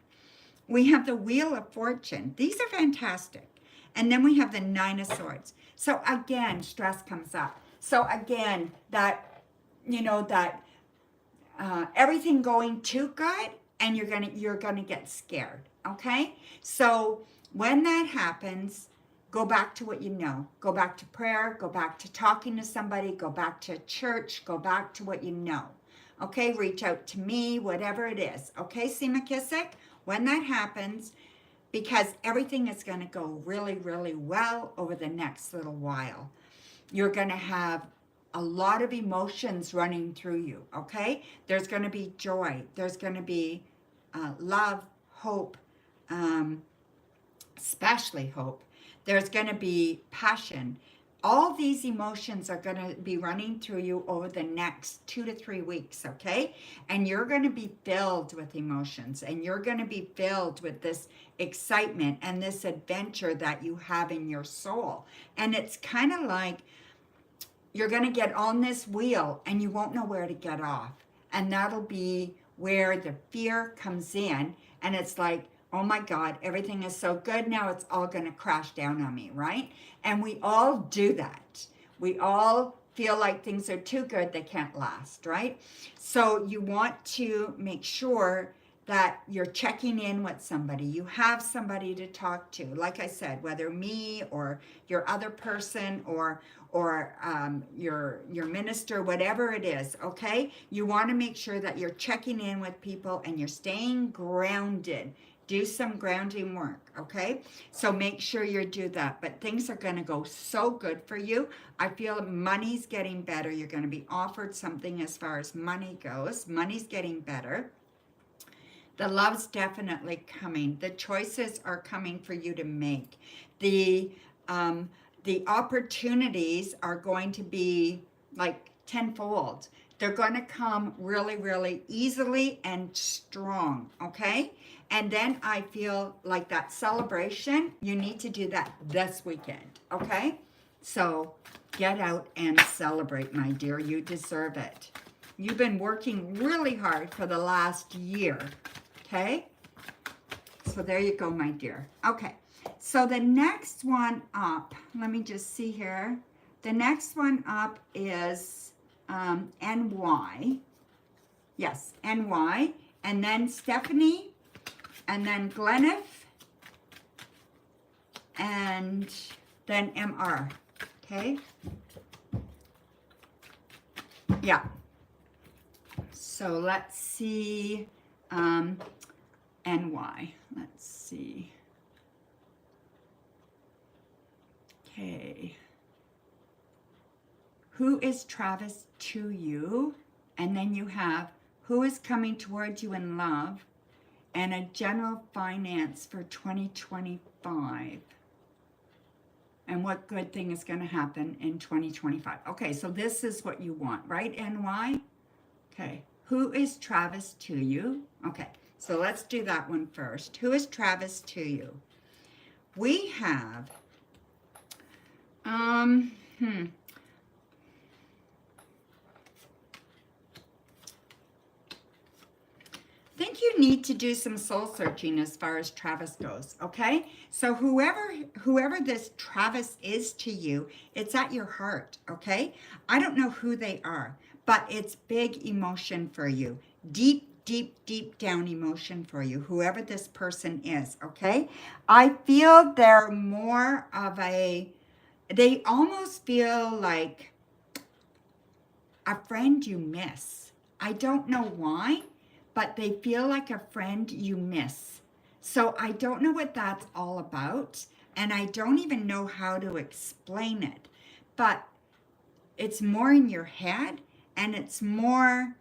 We have the Wheel of Fortune. These are fantastic. And then we have the Nine of Swords. So again, stress comes up. So again, that, that everything going too good and you're gonna get scared, okay? So when that happens, go back to what you know. Go back to prayer, go back to talking to somebody, go back to church, go back to what you know. Okay, reach out to me, whatever it is. Okay, C. McKissick? When that happens, because everything is going to go really, really well over the next little while. You're going to have a lot of emotions running through you, okay? There's going to be joy. There's going to be love, hope, especially hope. There's going to be passion. All these emotions are going to be running through you over the next 2 to 3 weeks, okay? And you're going to be filled with emotions, and you're going to be filled with this excitement and this adventure that you have in your soul. And it's kind of like you're going to get on this wheel and you won't know where to get off. And that'll be where the fear comes in. And it's like, oh my God, everything is so good now, it's all going to crash down on me, right? And we all do that. We all feel like things are too good, they can't last, right? So you want to make sure that you're checking in with somebody. You have somebody to talk to. Like I said, whether me or your other person or your minister, whatever it is, okay? You want to make sure that you're checking in with people and you're staying grounded. Do some grounding work, okay? So make sure you do that. But things are going to go so good for you. I feel money's getting better. You're going to be offered something as far as money goes. Money's getting better. The love's definitely coming. The choices are coming for you to make. The opportunities are going to be like tenfold. They're going to come really, really easily and strong, okay? And then I feel like that celebration, you need to do that this weekend, okay? So get out and celebrate, my dear. You deserve it. You've been working really hard for the last year, okay? So there you go, my dear. Okay, so the next one up, let me just see here. The next one up is NY. Yes, NY. And then Stephanie. And then Gleneth. And then MR. Okay? Yeah. So let's see. NY. Let's see. Okay. Who is Travis to you? And then you have who is coming towards you in love and a general finance for 2025. And what good thing is going to happen in 2025. Okay, so this is what you want, right, NY? Okay, who is Travis to you? Okay, so let's do that one first. Who is Travis to you? We have, I think you need to do some soul searching as far as Travis goes, okay? So whoever this Travis is to you, it's at your heart, okay? I don't know who they are, but it's big emotion for you. Deep, deep, deep down emotion for you, whoever this person is, okay? I feel they're more of a they almost feel like a friend you miss. I don't know why, but they feel like a friend you miss. So I don't know what that's all about, and I don't even know how to explain it. But it's more in your head, and it's more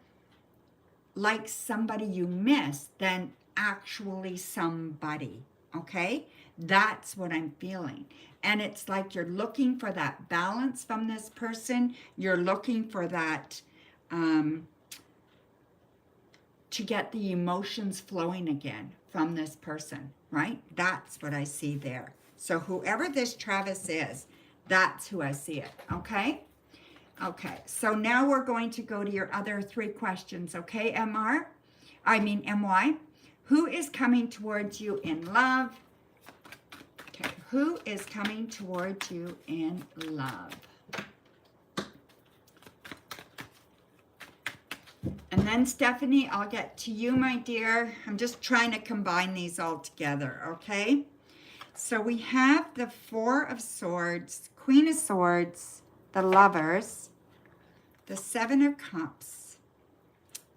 like somebody you miss than actually somebody, okay? That's what I'm feeling. And it's like you're looking for that balance from this person. You're looking for that, to get the emotions flowing again from this person, right? That's what I see there. So whoever this Travis is, that's who I see it, okay? Okay, so now we're going to go to your other 3 questions, okay, MY? Who is coming towards you in love? Okay, who is coming towards you in love? And then Stephanie, I'll get to you, my dear. I'm just trying to combine these all together, okay? So we have the 4 of Swords, Queen of Swords, the Lovers, the 7 of Cups,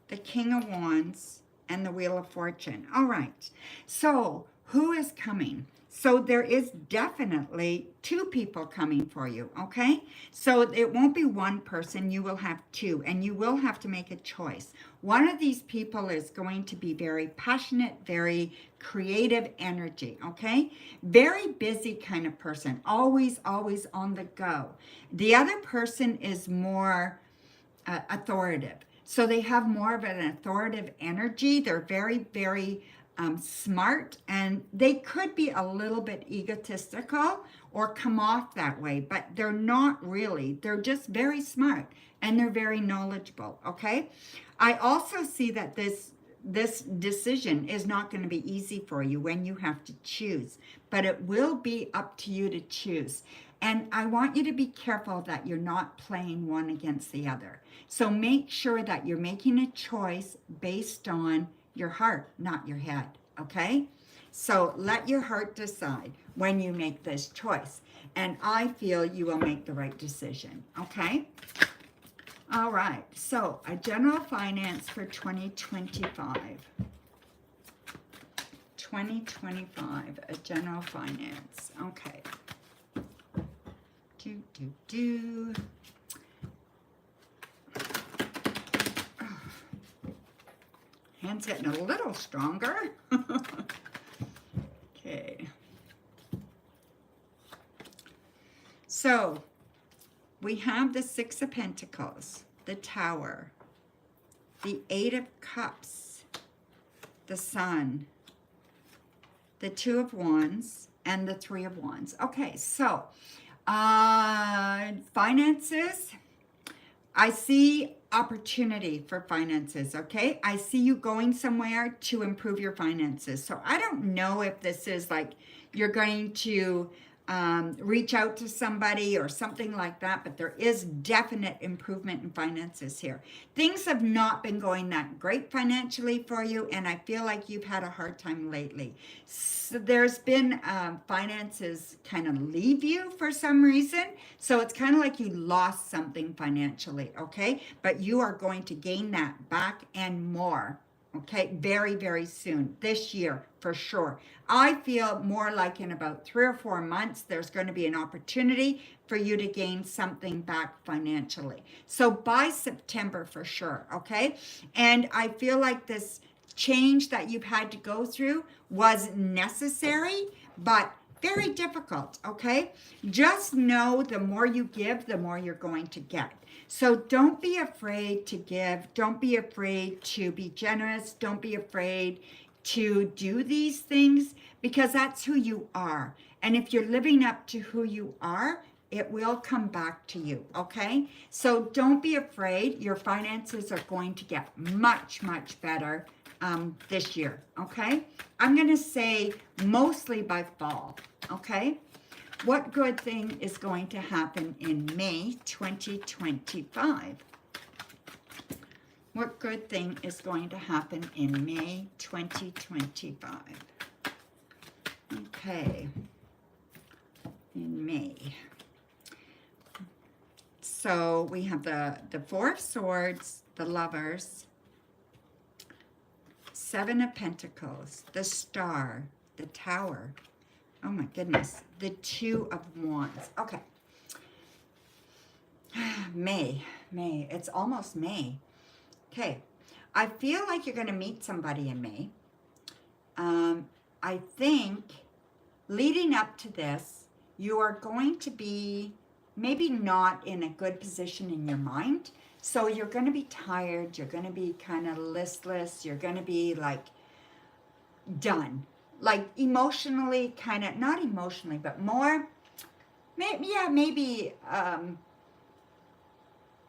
the King of Wands, and the Wheel of Fortune. All right, so who is coming? So there is definitely 2 people coming for you, okay? So it won't be one person, you will have 2, and you will have to make a choice. One of these people is going to be very passionate, very creative energy, okay? Very busy kind of person, always on the go. The other person is more authoritative. So they have more of an authoritative energy. They're very smart, and they could be a little bit egotistical or come off that way, but they're not really. They're just very smart, and they're very knowledgeable, okay? I also see that this decision is not going to be easy for you when you have to choose, but it will be up to you to choose. And I want you to be careful that you're not playing one against the other. So make sure that you're making a choice based on your heart, not your head, okay? So let your heart decide when you make this choice. And I feel you will make the right decision, okay? All right, so a general finance for 2025. 2025, a general finance, okay. Hand's getting a little stronger. Okay. So we have the 6 of Pentacles, the Tower, the 8 of Cups, the Sun, the 2 of Wands, and the 3 of Wands. Okay, so finances, I see opportunity for finances, okay? I see you going somewhere to improve your finances. So I don't know if this is like you're going to reach out to somebody or something like that, but there is definite improvement in finances here. Things have not been going that great financially for you, and I feel like you've had a hard time lately. So there's been finances kind of leave you for some reason. So it's kind of like you lost something financially, okay? But you are going to gain that back and more. Okay, very soon, this year for sure. I feel more like in about 3 or 4 months, there's going to be an opportunity for you to gain something back financially. So by September for sure, okay? And I feel like this change that you've had to go through was necessary, but very difficult, okay? Just know the more you give, the more you're going to get. So don't be afraid to give. Don't be afraid to be generous. Don't be afraid to do these things, because that's who you are. And if you're living up to who you are, it will come back to you, okay? So don't be afraid. Your finances are going to get much better this year, okay? I'm going to say mostly by fall, okay? What good thing is going to happen in May 2025? What good thing is going to happen in May 2025? Okay, in May. So we have the Four of Swords, the Lovers, Seven of Pentacles, the Star, the Tower. Oh my goodness. The Two of Wands. Okay. May. It's almost May. Okay. I feel like you're going to meet somebody in May. I think leading up to this, you are going to be maybe not in a good position in your mind. So you're going to be tired. You're going to be kind of listless. You're going to be like done. Like emotionally, kind of, not emotionally, but more, maybe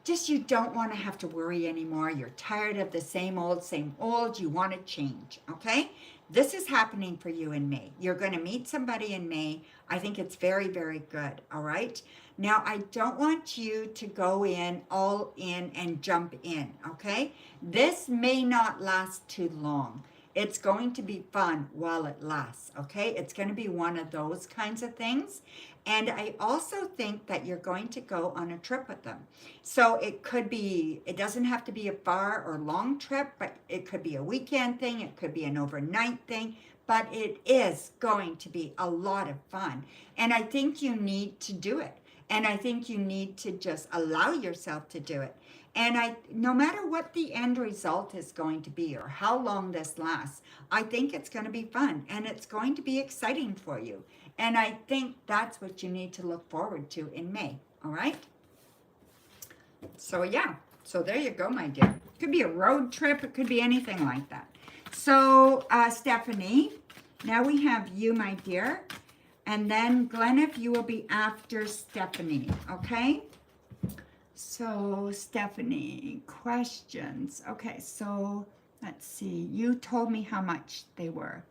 just you don't want to have to worry anymore. You're tired of the same old. You want to change, okay? This is happening for you in May. You're going to meet somebody in May. I think it's very, very good, all right? Now, I don't want you to go in, all in, and jump in, okay? This may not last too long. It's going to be fun while it lasts, okay? It's going to be one of those kinds of things. And I also think that you're going to go on a trip with them. So it could be, it doesn't have to be a far or long trip, but it could be a weekend thing. It could be an overnight thing, but it is going to be a lot of fun. And I think you need to do it. And I think you need to just allow yourself to do it. And no matter what the end result is going to be or how long this lasts, I think it's going to be fun and it's going to be exciting for you. And I think that's what you need to look forward to in May. All right? So yeah, so there you go, my dear. It could be a road trip. It could be anything like that. So Stephanie, now we have you, my dear. And then Glenna, you will be after Stephanie, okay? So Stephanie, questions. Okay, so let's see. You told me how much they were.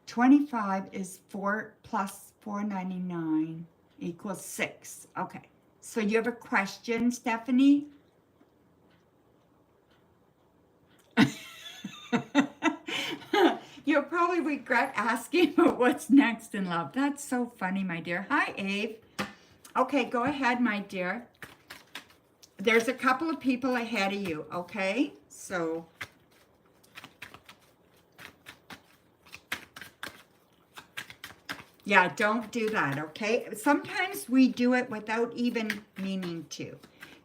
25 is 4 plus 4.99 equals 6. Okay, so you have a question, Stephanie? You'll probably regret asking, but what's next in love? That's so funny, my dear. Hi, Ave. Okay, go ahead, my dear. There's a couple of people ahead of you, okay? So, yeah, don't do that, okay? Sometimes we do it without even meaning to.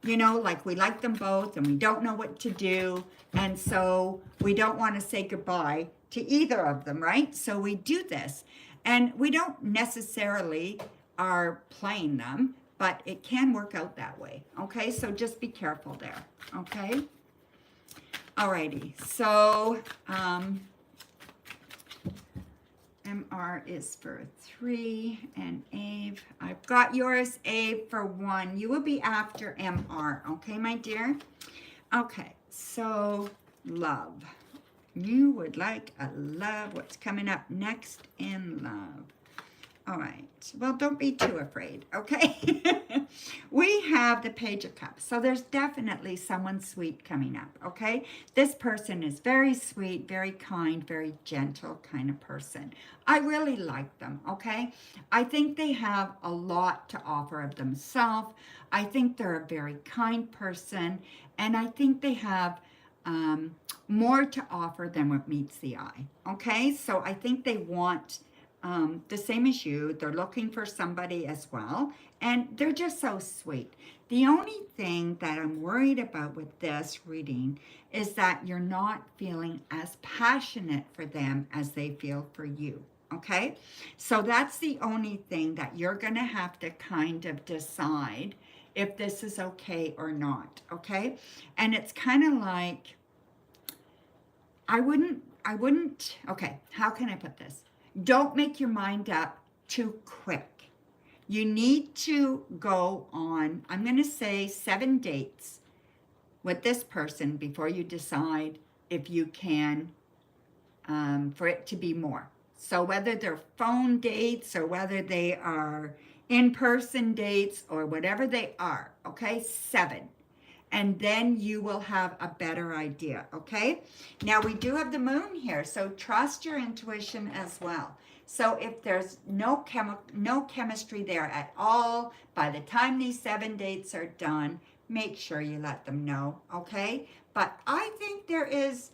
You know, like we like them both and we don't know what to do. And so we don't want to say goodbye to either of them, right? So we do this. And we don't necessarily are playing them, but it can work out that way, okay? So just be careful there, okay? Alrighty, so MR is for 3, and Ave, I've got yours, Ave, for 1. You will be after MR, okay, my dear? Okay, so love. You would like a love. What's coming up next in love? All right. Well, don't be too afraid, okay? We have the Page of Cups. So there's definitely someone sweet coming up, okay? This person is very sweet, very kind, very gentle kind of person. I really like them, okay? I think they have a lot to offer of themselves. I think they're a very kind person, and I think they have more to offer than what meets the eye, okay? So I think they want the same as you. They're looking for somebody as well, and they're just so sweet. The only thing that I'm worried about with this reading is that you're not feeling as passionate for them as they feel for you, okay? So that's the only thing that you're going to have to kind of decide if this is okay or not, okay? And it's kind of like, I wouldn't, okay, how can I put this? Don't make your mind up too quick. You need to go on, I'm going to say 7 dates with this person before you decide if you can, for it to be more. So whether they're phone dates or whether they are in-person dates or whatever they are, okay, 7. and then you will have a better idea, okay? Now we do have the moon here, so trust your intuition as well. So if there's no chemistry there at all, by the time these 7 dates are done, make sure you let them know, okay? But I think there is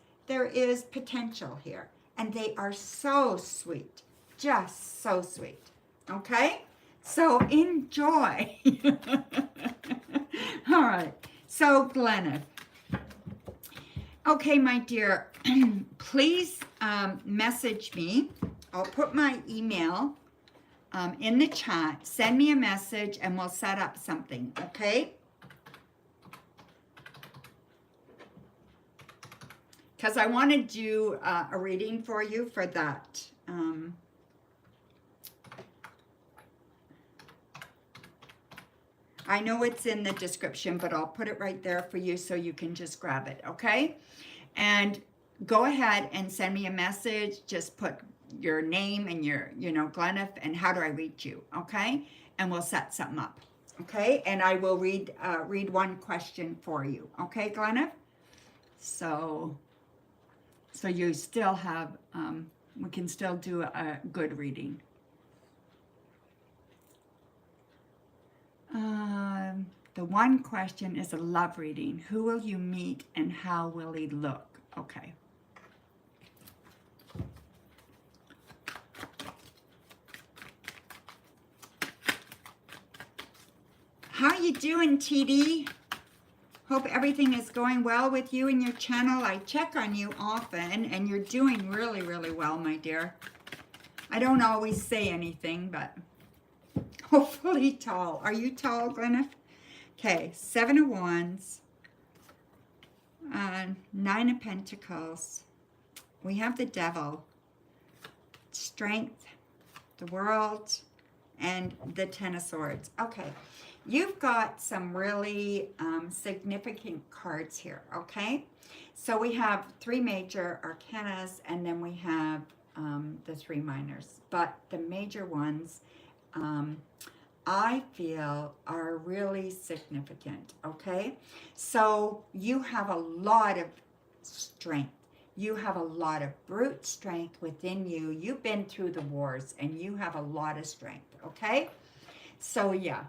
potential here, and they are so sweet, just so sweet, okay? So enjoy. All right. So Glenna, okay, my dear, please message me. I'll put my email in the chat. Send me a message and we'll set up something, okay? Because I want to do a reading for you for that. I know it's in the description, but I'll put it right there for you so you can just grab it, okay? And go ahead and send me a message. Just put your name and your, Glenna, and how do I reach you, okay? And we'll set something up, okay? And I will read one question for you, okay, Glenna? So you still have, we can still do a good reading. The one question is a love reading. Who will you meet and how will he look? Okay. How you doing, TD? Hope everything is going well with you and your channel. I check on you often, and you're doing really, really well, my dear. I don't always say anything, but hopefully tall. Are you tall, Glenna? Okay, 7 of Wands, 9 of Pentacles. We have the Devil, Strength, the World, and the 10 of Swords. Okay, you've got some really significant cards here, okay? So we have 3 major arcanas, and then we have the 3 minors. But the major ones, I feel, are really significant, okay? So you have a lot of strength. You have a lot of brute strength within you. You've been through the wars, and you have a lot of strength, okay? So, yeah.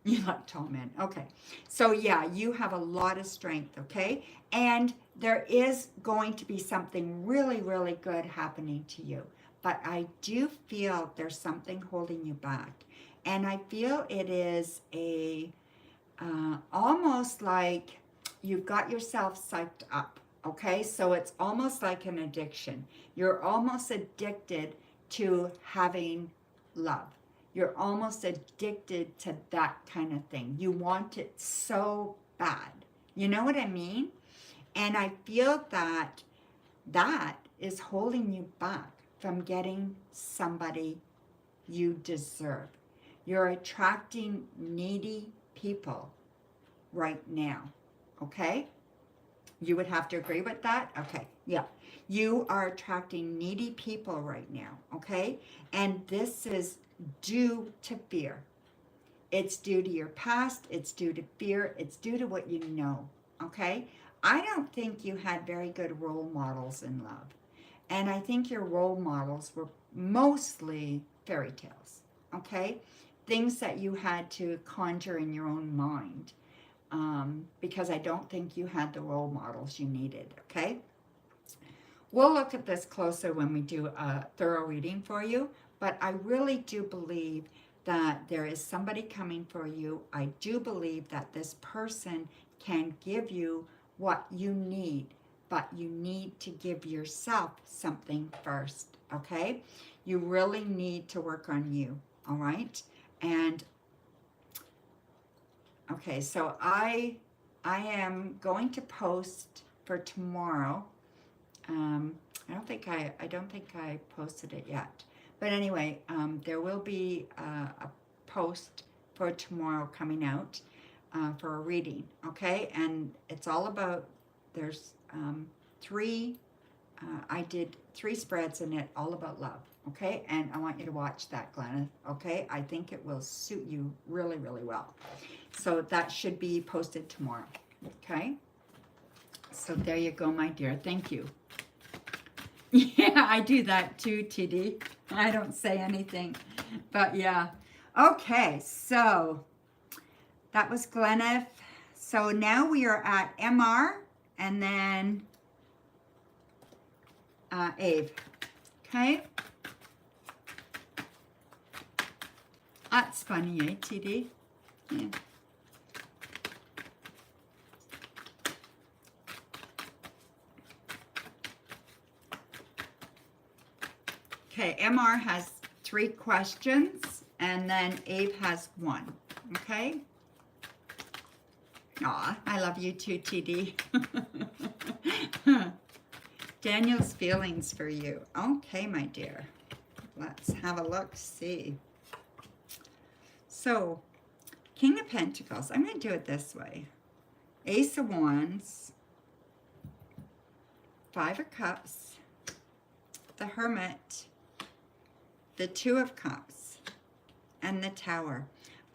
You like tall men. Okay. So, yeah, you have a lot of strength, okay? And there is going to be something really, really good happening to you. But I do feel there's something holding you back. And I feel it is almost like you've got yourself psyched up, okay? So it's almost like an addiction. You're almost addicted to having love. You're almost addicted to that kind of thing. You want it so bad. You know what I mean? And I feel that is holding you back from getting somebody you deserve. You're attracting needy people right now, okay? You would have to agree with that? Okay, yeah. You are attracting needy people right now, okay? And this is due to fear. It's due to your past, it's due to fear, it's due to what you know, okay? I don't think you had very good role models in love. And I think your role models were mostly fairy tales, okay? Things that you had to conjure in your own mind, because I don't think you had the role models you needed, okay? We'll look at this closer when we do a thorough reading for you, but I really do believe that there is somebody coming for you. I do believe that this person can give you what you need, but you need to give yourself something first, okay? You really need to work on you, all right? And okay, so I am going to post for tomorrow. I don't think I posted it yet. But anyway, there will be a post for tomorrow coming out for a reading, okay? And it's all about, there's I did 3 spreads in it, all about love, okay? And I want you to watch that, Glenna, okay? I think it will suit you really, really well. So that should be posted tomorrow. Okay? So there you go, my dear. Thank you. Yeah, I do that too, TD. I don't say anything. But yeah. Okay, so that was Gleneth. So now we are at MR and then Ave. Okay? That's funny, eh, TD? Yeah. Okay, MR has 3 questions, and then Ave has 1. Okay? Aw, I love you too, TD. Daniel's feelings for you. Okay, my dear. Let's have a look, see. So, King of Pentacles. I'm going to do it this way. Ace of Wands. 5 of Cups. The Hermit. The 2 of Cups. And the Tower.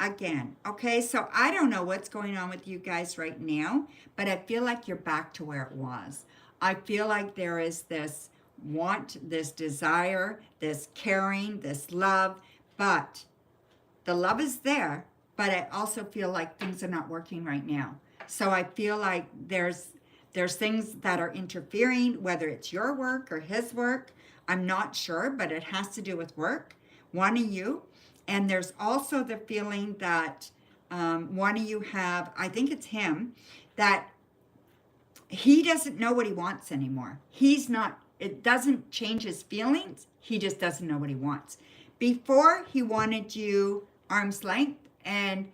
Again, okay, so I don't know what's going on with you guys right now, but I feel like you're back to where it was. I feel like there is this want, this desire, this caring, this love, but the love is there, but I also feel like things are not working right now. So I feel like there's things that are interfering, whether it's your work or his work. I'm not sure, but it has to do with work, one of you. And there's also the feeling that one of you have, I think it's him, that he doesn't know what he wants anymore. He's not, it doesn't change his feelings. He just doesn't know what he wants. Before, he wanted you arm's length, and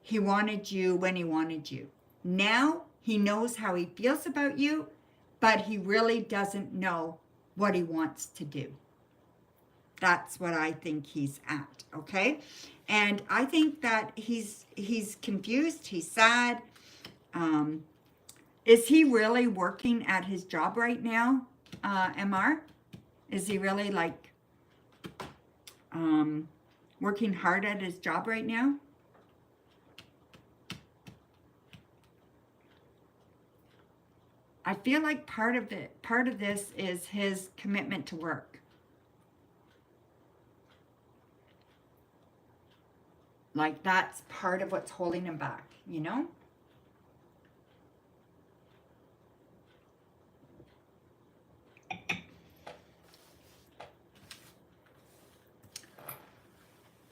he wanted you when he wanted you. Now, he knows how he feels about you, but he really doesn't know what he wants to do. That's what I think he's at, okay? And I think that he's confused, he's sad. Is he really working at his job right now, MR? Is he really like working hard at his job right now? I feel like part of this is his commitment to work. Like that's part of what's holding him back, you know?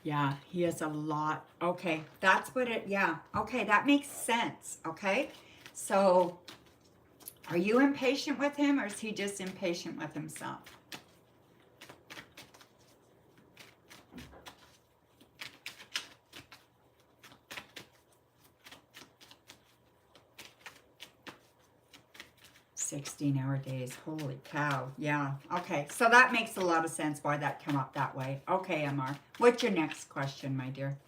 Yeah, he has a lot. Okay, that's what it, yeah. Okay, that makes sense, okay? So, are you impatient with him, or is he just impatient with himself? $16-hour days. Holy cow. Yeah. Okay. So that makes a lot of sense why that came up that way. Okay, MR. What's your next question, my dear?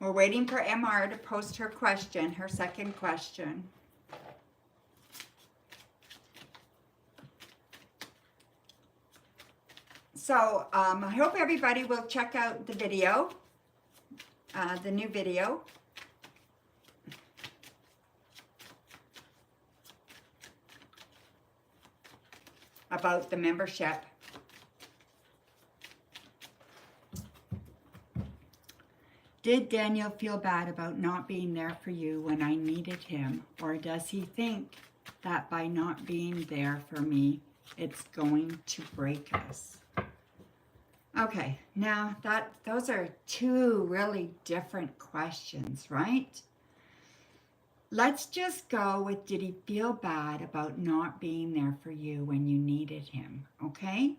We're waiting for MR to post her question, her second question. So I hope everybody will check out the video, the new video. About the membership. Did Daniel feel bad about not being there for you when I needed him? Or does he think that by not being there for me, it's going to break us? Okay, now those are two really different questions, right? let's just go with, did he feel bad about not being there for you when you needed him? Okay?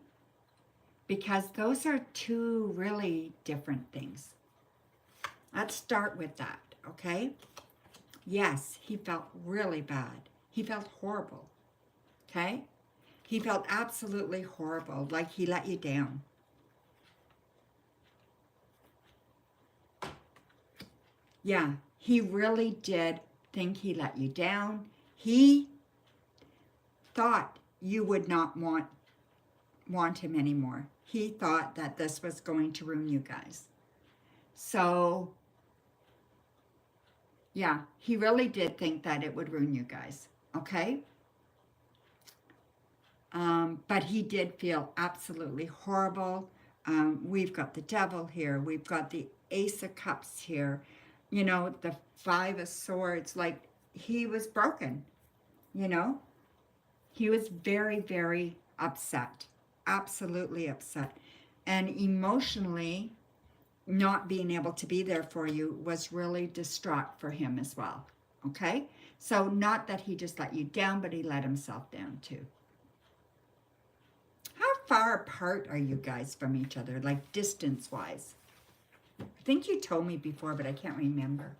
Because those are two really different things. Let's start with that, okay? Yes, he felt really bad. He felt horrible, okay? He felt absolutely horrible, like he let you down. Yeah, he really did think he let you down. He thought you would not want him anymore. He thought that this was going to ruin you guys. So, yeah, he really did think that it would ruin you guys, okay? But he did feel absolutely horrible. We've got the devil here. We've got the Ace of Cups here. You know, the Five of Swords. Like, he was broken, you know? He was very, very upset. Absolutely upset. And emotionally, not being able to be there for you was really distraught for him as well. Okay? So, not that he just let you down, but he let himself down too. How far apart are you guys from each other, like distance-wise? I think you told me before, but I can't remember.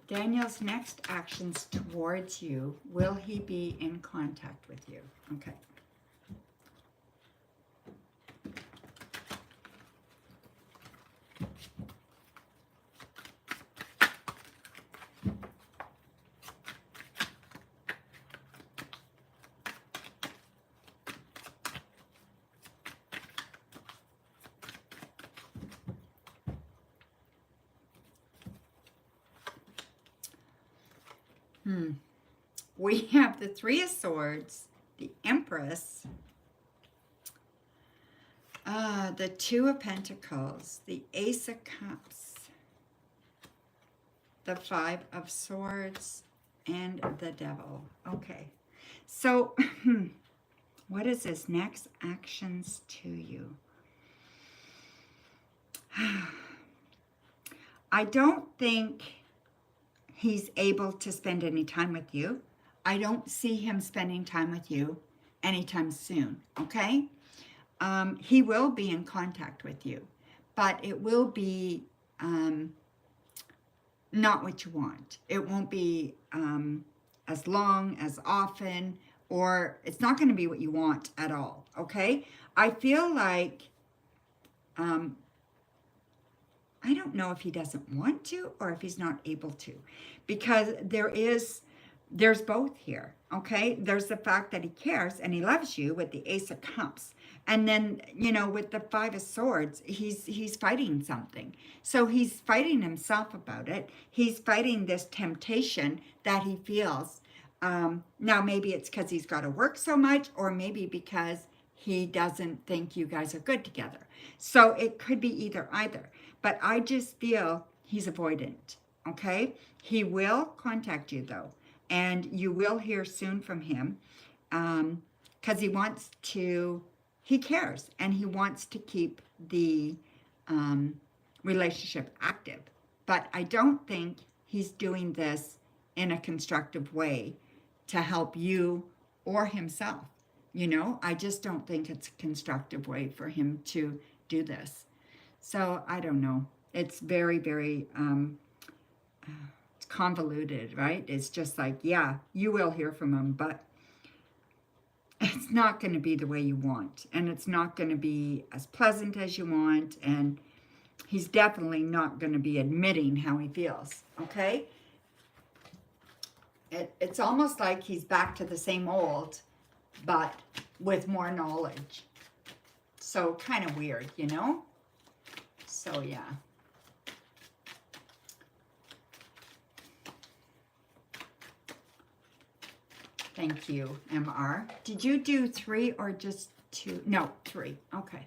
Daniel's next actions towards you, will he be in contact with you? Okay. We have the Three of Swords, the Empress, the Two of Pentacles, the Ace of Cups, the Five of Swords, and the Devil. Okay, so what is his next actions to you? I don't think he's able to spend any time with you. I don't see him spending time with you anytime soon, okay? He will be in contact with you, but it will be not what you want. It won't be as long, as often, or it's not going to be what you want at all, okay? I feel like, I don't know if he doesn't want to or if he's not able to, because there's both here, okay? There's the fact that he cares and he loves you with the Ace of Cups. And then, you know, with the Five of Swords, he's fighting something. So he's fighting himself about it. He's fighting this temptation that he feels. Now, maybe it's because he's got to work so much, or maybe because he doesn't think you guys are good together. So it could be either. But I just feel he's avoidant, okay? He will contact you, though. And you will hear soon from him, because he cares, and he wants to keep the relationship active. But I don't think he's doing this in a constructive way to help you or himself. You know, I just don't think it's a constructive way for him to do this. So I don't know. It's very, very convoluted, right? It's just like, yeah, you will hear from him, but it's not going to be the way you want, and it's not going to be as pleasant as you want, and he's definitely not going to be admitting how he feels, okay? It's almost like he's back to the same old, but with more knowledge. So kind of weird, you know? So yeah. Thank you, MR. Did you do 3 or just 2? No, 3. Okay.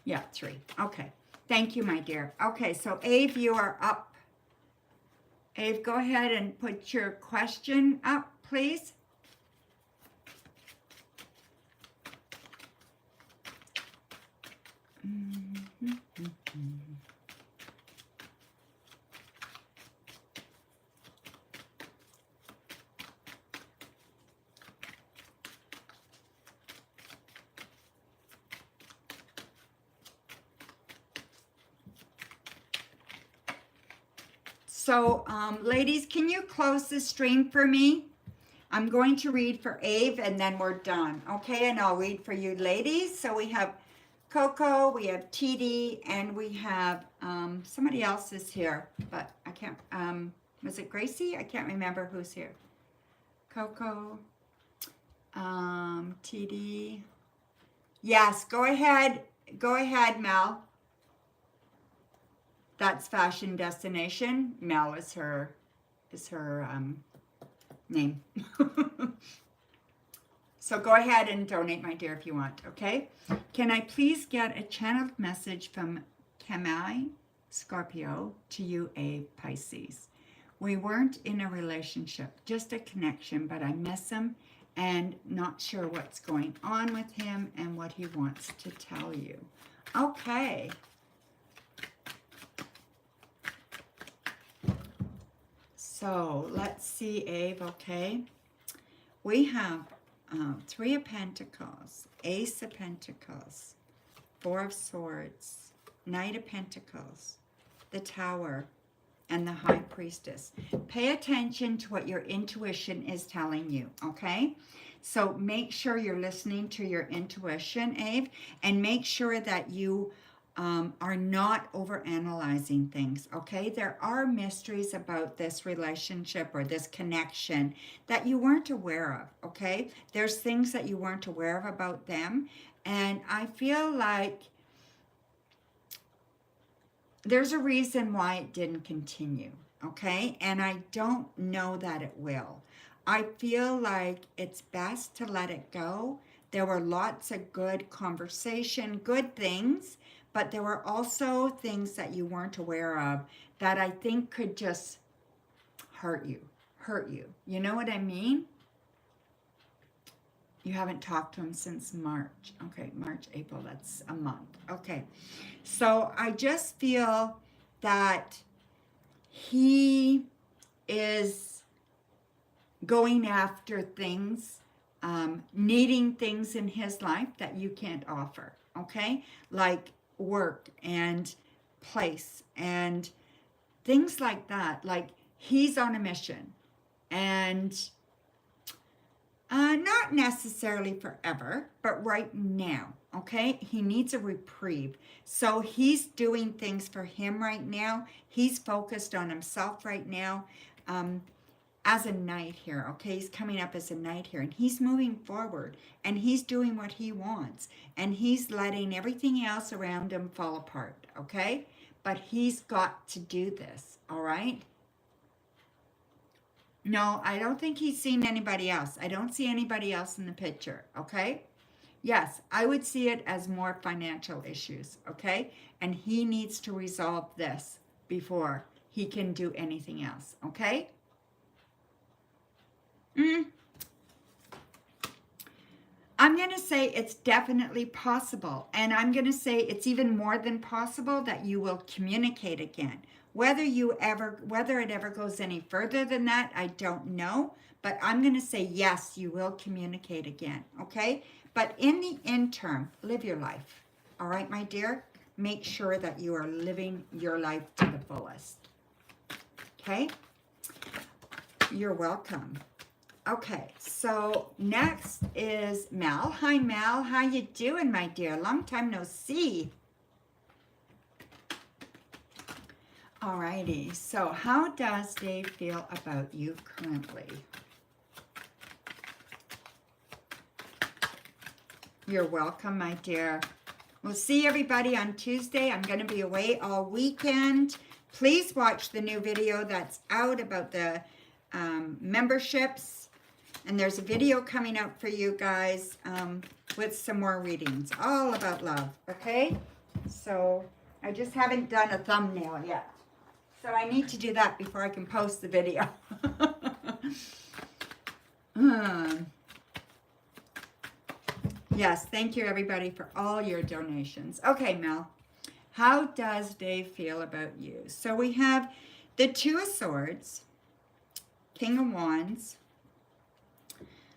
Yeah, 3. Okay. Thank you, my dear. Okay, so Ave, you are up. Ave, go ahead and put your question up, please. So, ladies, can you close the stream for me? I'm going to read for Ave and then we're done, okay? And I'll read for you ladies. So we have Coco, we have TD, and we have somebody else is here, but I can't, was it Gracie? I can't remember who's here. Coco, TD. Yes, go ahead, Mel. That's Fashion Destination. Mel is her name. So go ahead and donate, my dear, if you want, okay? Can I please get a channeled message from Kemai Scorpio to you, a Pisces? We weren't in a relationship, just a connection, but I miss him and not sure what's going on with him and what he wants to tell you. Okay. So let's see, Ave, okay? We have Three of Pentacles, Ace of Pentacles, Four of Swords, Knight of Pentacles, the Tower, and the High Priestess. Pay attention to what your intuition is telling you, okay? So make sure you're listening to your intuition, Ave, and make sure that you are not overanalyzing things, okay? There are mysteries about this relationship or this connection that you weren't aware of, okay? There's things that you weren't aware of about them, and I feel like there's a reason why it didn't continue, okay? And I don't know that it will. I feel like it's best to let it go. There were lots of good conversation, good things, but there were also things that you weren't aware of that I think could just hurt you. You know what I mean? You haven't talked to him since March. Okay, March, April, that's a month. Okay, so I just feel that he is going after things, needing things in his life that you can't offer, okay? Like work and place and things like that. Like he's on a mission and not necessarily forever, but right now, okay? He needs a reprieve. So he's doing things for him right now. He's focused on himself right now. As a knight here, okay? He's coming up as a knight here, and he's moving forward, and he's doing what he wants, and he's letting everything else around him fall apart, okay? But he's got to do this, all right? No, I don't think he's seen anybody else. I don't see anybody else in the picture, okay? Yes, I would see it as more financial issues, okay? And he needs to resolve this before he can do anything else, okay? I'm going to say it's definitely possible. And I'm going to say it's even more than possible that you will communicate again. Whether it ever goes any further than that, I don't know. But I'm going to say yes, you will communicate again. Okay? But in the interim, live your life. All right, my dear? Make sure that you are living your life to the fullest. Okay? You're welcome. Okay, so next is Mel. Hi, Mel. How you doing, my dear? Long time no see. Alrighty, so how does Dave feel about you currently? You're welcome, my dear. We'll see everybody on Tuesday. I'm going to be away all weekend. Please watch the new video that's out about the memberships. And there's a video coming out for you guys with some more readings, all about love, okay? So I just haven't done a thumbnail yet. So I need to do that before I can post the video. Yes, thank you everybody for all your donations. Okay, Mel, how does Dave feel about you? So we have the Two of Swords, King of Wands,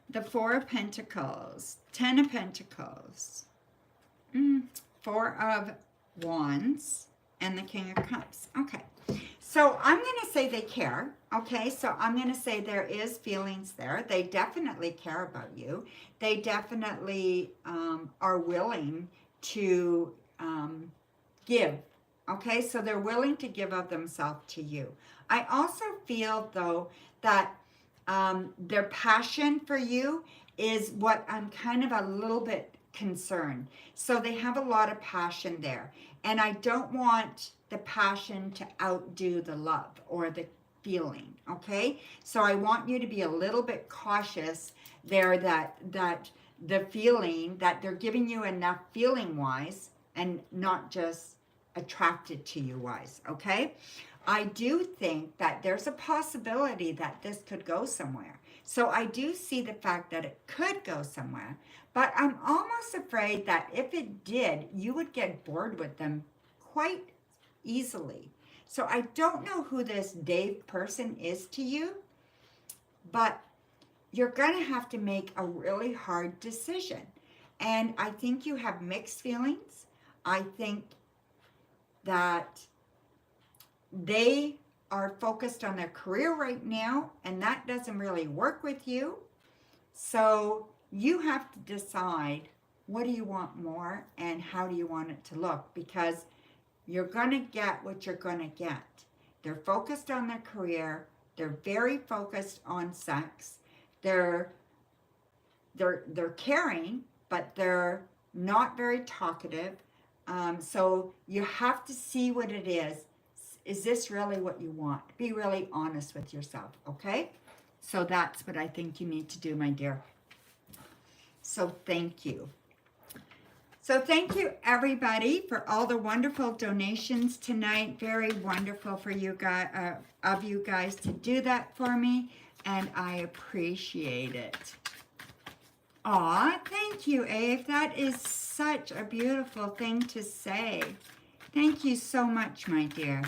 the Four of Pentacles, Ten of Pentacles, Four of Wands, and the King of Cups. Okay, so I'm going to say they care. Okay, so I'm going to say there is feelings there. They definitely care about you. They definitely are willing to give. Okay, so they're willing to give of themselves to you. I also feel, though, that their passion for you is what I'm kind of a little bit concerned. So they have a lot of passion there. And I don't want the passion to outdo the love or the feeling, okay? So I want you to be a little bit cautious there that the feeling, that they're giving you enough feeling-wise and not just attracted to you wise, okay? I do think that there's a possibility that this could go somewhere. So I do see the fact that it could go somewhere, but I'm almost afraid that if it did, you would get bored with them quite easily. So I don't know who this Dave person is to you, but you're going to have to make a really hard decision. And I think you have mixed feelings. I think that they are focused on their career right now, and that doesn't really work with you. So you have to decide, what do you want more and how do you want it to look? Because you're going to get what you're going to get. They're focused on their career. They're very focused on sex. They're caring, but they're not very talkative. So you have to see what it is. Is this really what you want? Be really honest with yourself, okay? So that's what I think you need to do, my dear. So thank you. So thank you, everybody, for all the wonderful donations tonight. Very wonderful for you guys, of you guys to do that for me, and I appreciate it. Aw, thank you, Ave. That is such a beautiful thing to say. Thank you so much, my dear.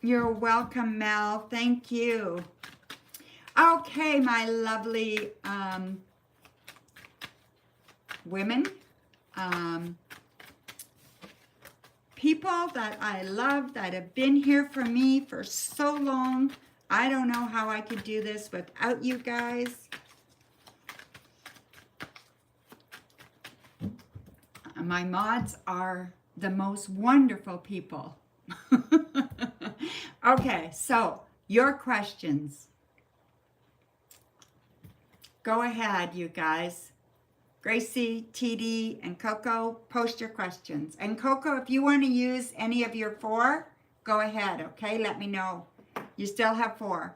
You're welcome, Mel. Thank you. Okay, my lovely women, people that I love, that have been here for me for so long. I don't know how I could do this without you guys. My mods are the most wonderful people. Okay, so your questions. Go ahead, you guys. Gracie, TD, and Coco, post your questions. And Coco, if you want to use any of your 4, go ahead, okay? Let me know. You still have 4.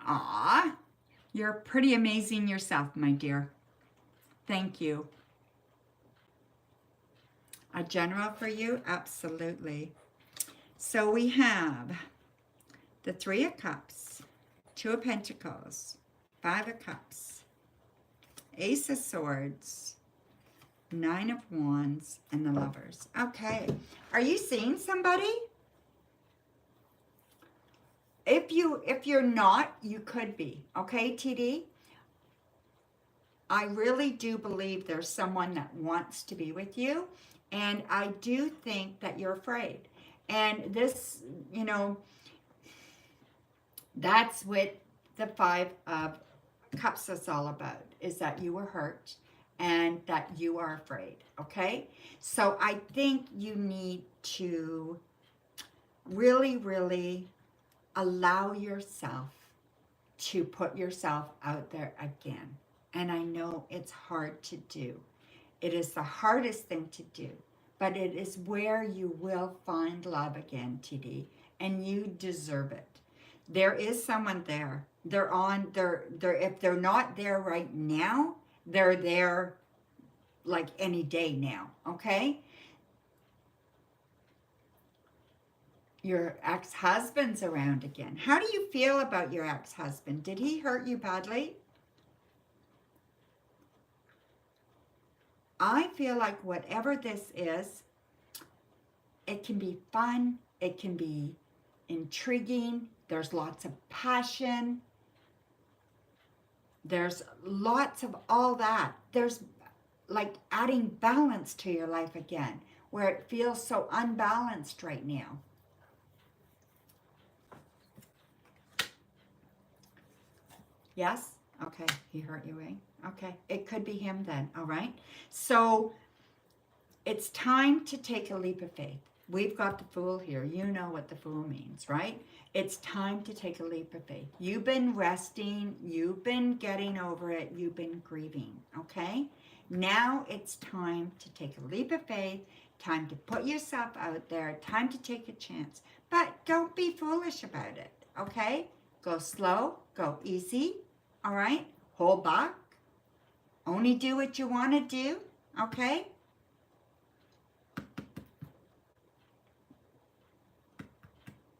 Aw, you're pretty amazing yourself, my dear. Thank you. A general for you? Absolutely. So we have the 3 of Cups, 2 of Pentacles, 5 of Cups, Ace of Swords, 9 of Wands, and the Lovers. Okay. Are you seeing somebody? If you're not, you could be. Okay, TD? I really do believe there's someone that wants to be with you. And I do think that you're afraid. And this, you know, that's what the 5 of Cups is all about, is that you were hurt and that you are afraid, okay? So I think you need to really, really allow yourself to put yourself out there again. And I know it's hard to do. It is the hardest thing to do, but it is where you will find love again, TD, and you deserve it. There is someone there they're if they're not there right now, they're there like any day now, okay? Your ex-husband's around again. How do you feel about your ex-husband? Did he hurt you badly? I feel like whatever this is, it can be fun, it can be intriguing, there's lots of passion, there's lots of all that. There's like adding balance to your life again, where it feels so unbalanced right now. Yes? Okay, he hurt you, eh? Okay, it could be him then, all right? So it's time to take a leap of faith. We've got the Fool here. You know what the Fool means, right? It's time to take a leap of faith. You've been resting. You've been getting over it. You've been grieving, okay? Now it's time to take a leap of faith, time to put yourself out there, time to take a chance. But don't be foolish about it, okay? Go slow, go easy, all right? Hold back. Only do what you want to do, okay?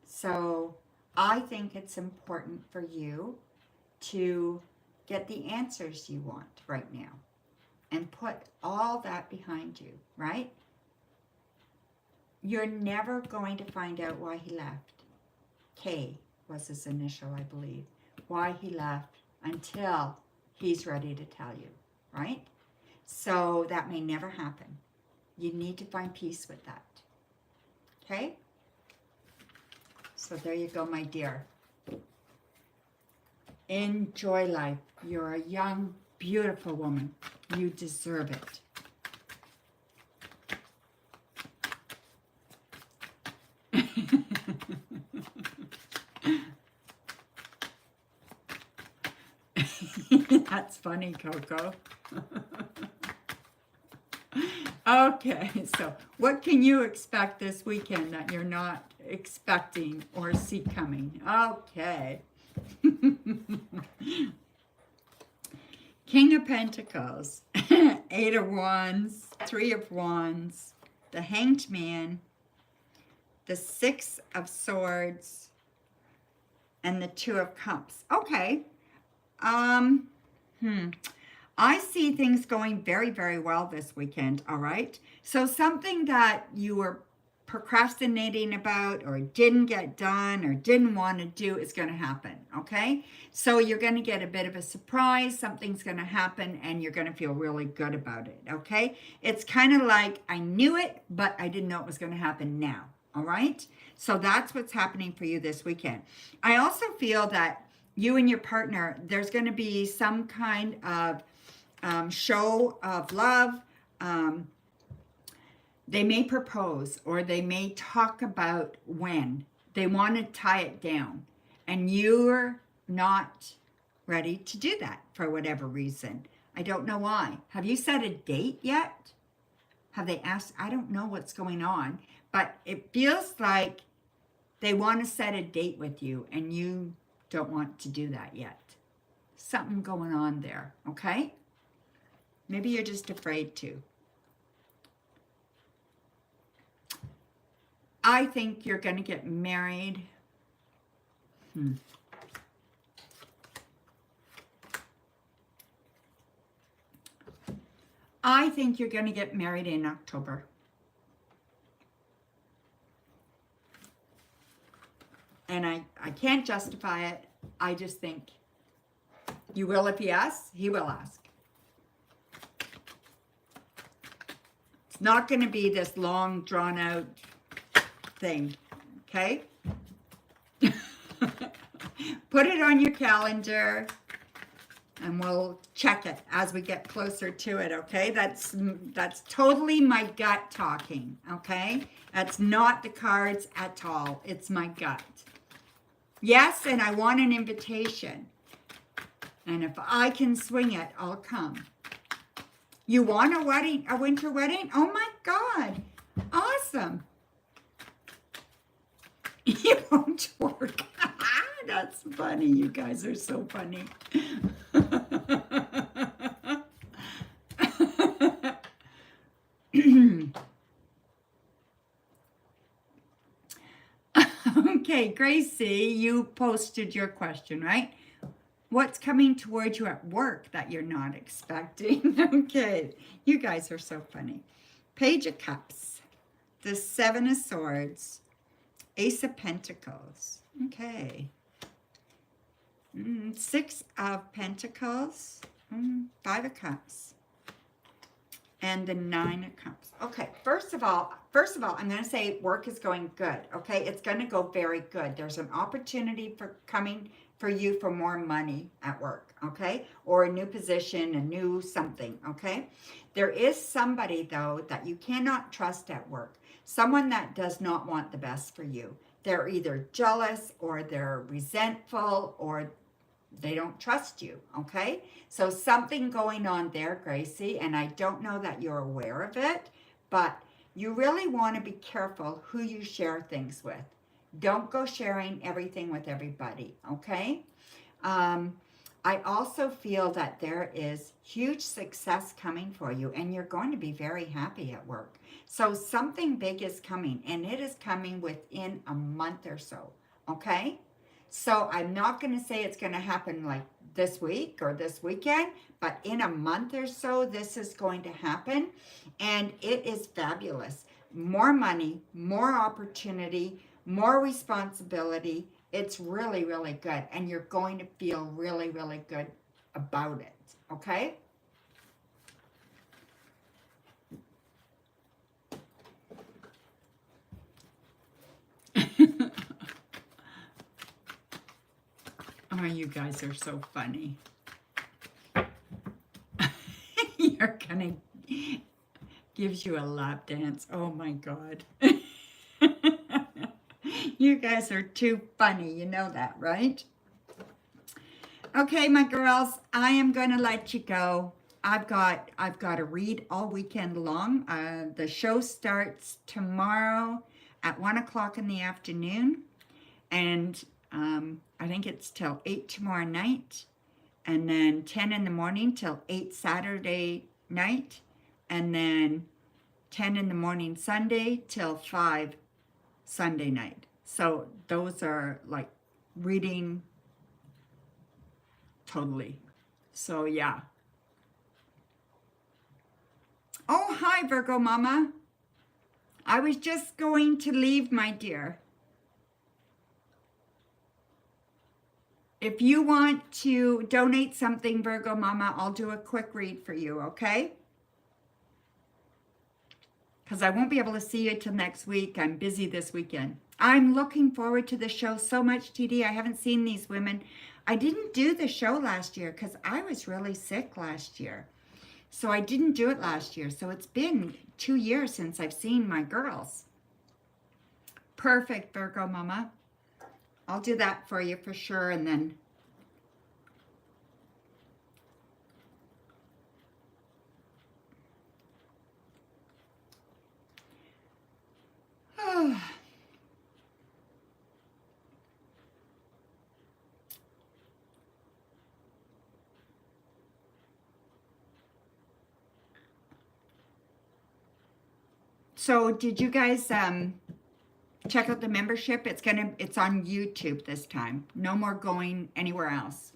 So I think it's important for you to get the answers you want right now and put all that behind you, right? You're never going to find out why he left. K was his initial, I believe. Why he left until he's ready to tell you, right? So that may never happen. You need to find peace with that, okay? So there you go, my dear. Enjoy life. You're a young, beautiful woman. You deserve it. That's funny, Coco. Okay, so what can you expect this weekend that you're not expecting or see coming? Okay. King of Pentacles, Eight of Wands, Three of Wands, the Hanged Man, the Six of Swords, and the Two of Cups. Okay. I see things going very, very well this weekend, all right? So something that you were procrastinating about or didn't get done or didn't want to do is going to happen, okay? So you're going to get a bit of a surprise. Something's going to happen and you're going to feel really good about it, okay? It's kind of like I knew it, but I didn't know it was going to happen now, all right? So that's what's happening for you this weekend. I also feel that you and your partner, there's going to be some kind of show of love. They may propose or they may talk about when. They want to tie it down. And you're not ready to do that for whatever reason. I don't know why. Have you set a date yet? Have they asked? I don't know what's going on. But it feels like they want to set a date with you and you don't want to do that yet. Something going on there, okay? Maybe you're just afraid to. I think you're going to get married. I think you're going to get married in October. And I can't justify it. I just think you will if he asks, he will ask. It's not going to be this long, drawn-out thing, okay? Put it on your calendar, and we'll check it as we get closer to it, okay? That's totally my gut talking, okay? That's not the cards at all. It's my gut. Yes, and I want an invitation. And if I can swing it, I'll come. You want a wedding, a winter wedding? Oh my God. Awesome. You won't work. That's funny. funny. You guys are so funny. Okay, Gracie, you posted your question, right? What's coming towards you at work that you're not expecting? Okay, you guys are so funny. Page of Cups, the Seven of Swords, Ace of Pentacles. Okay. Six of Pentacles, Five of Cups, and the Nine of Cups. Okay, first of all, I'm going to say work is going good. Okay, it's going to go very good. There's an opportunity for coming for you for more money at work. Okay, or a new position, a new something. Okay, there is somebody though that you cannot trust at work. Someone that does not want the best for you. They're either jealous or they're resentful or they don't trust you, okay? So something going on there, Gracie, and I don't know that you're aware of it, but you really want to be careful who you share things with. Don't go sharing everything with everybody, okay? I also feel that there is huge success coming for you, and you're going to be very happy at work. So something big is coming, and it is coming within a month or so, okay? So I'm not going to say it's going to happen like this week or this weekend, but in a month or so, this is going to happen. And it is fabulous. More money, more opportunity, more responsibility. It's really, really good. And you're going to feel really, really good about it. Okay? Oh, you guys are so funny. You're gonna gives you a lap dance. Oh my God. You guys are too funny. You know that, right? Okay, my girls, I am gonna let you go. I've got to read all weekend long. The show starts tomorrow at 1 o'clock in the afternoon, and I think it's till 8 tomorrow night, and then 10 in the morning till 8 Saturday night, and then 10 in the morning Sunday till 5 Sunday night. So those are like reading totally. So yeah. Oh, hi, Virgo Mama. I was just going to leave, my dear. If you want to donate something, Virgo Mama, I'll do a quick read for you, okay? Because I won't be able to see you till next week. I'm busy this weekend. I'm looking forward to the show so much, TD. I haven't seen these women. I didn't do the show last year because I was really sick last year. So I didn't do it last year. So it's been 2 years since I've seen my girls. Perfect, Virgo Mama. I'll do that for you for sure, and then so did you guys check out the membership? It's on YouTube this time. No more going anywhere else.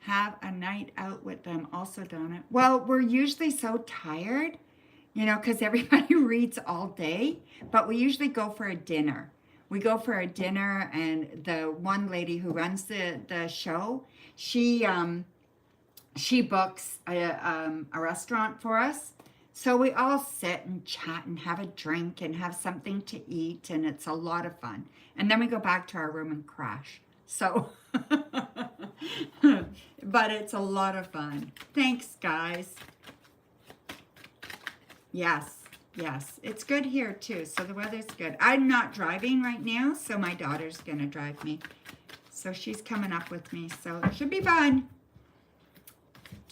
Have a night out with them also, Donna. Well, we're usually so tired, you know, because everybody reads all day, but we usually go for a dinner. We go for a dinner, and the one lady who runs the show, she books a restaurant for us. So we all sit and chat and have a drink and have something to eat, and it's a lot of fun. And then we go back to our room and crash. So, but it's a lot of fun. Thanks, guys. Yes, yes. It's good here, too. So the weather's good. I'm not driving right now, so my daughter's going to drive me. So she's coming up with me, so it should be fun.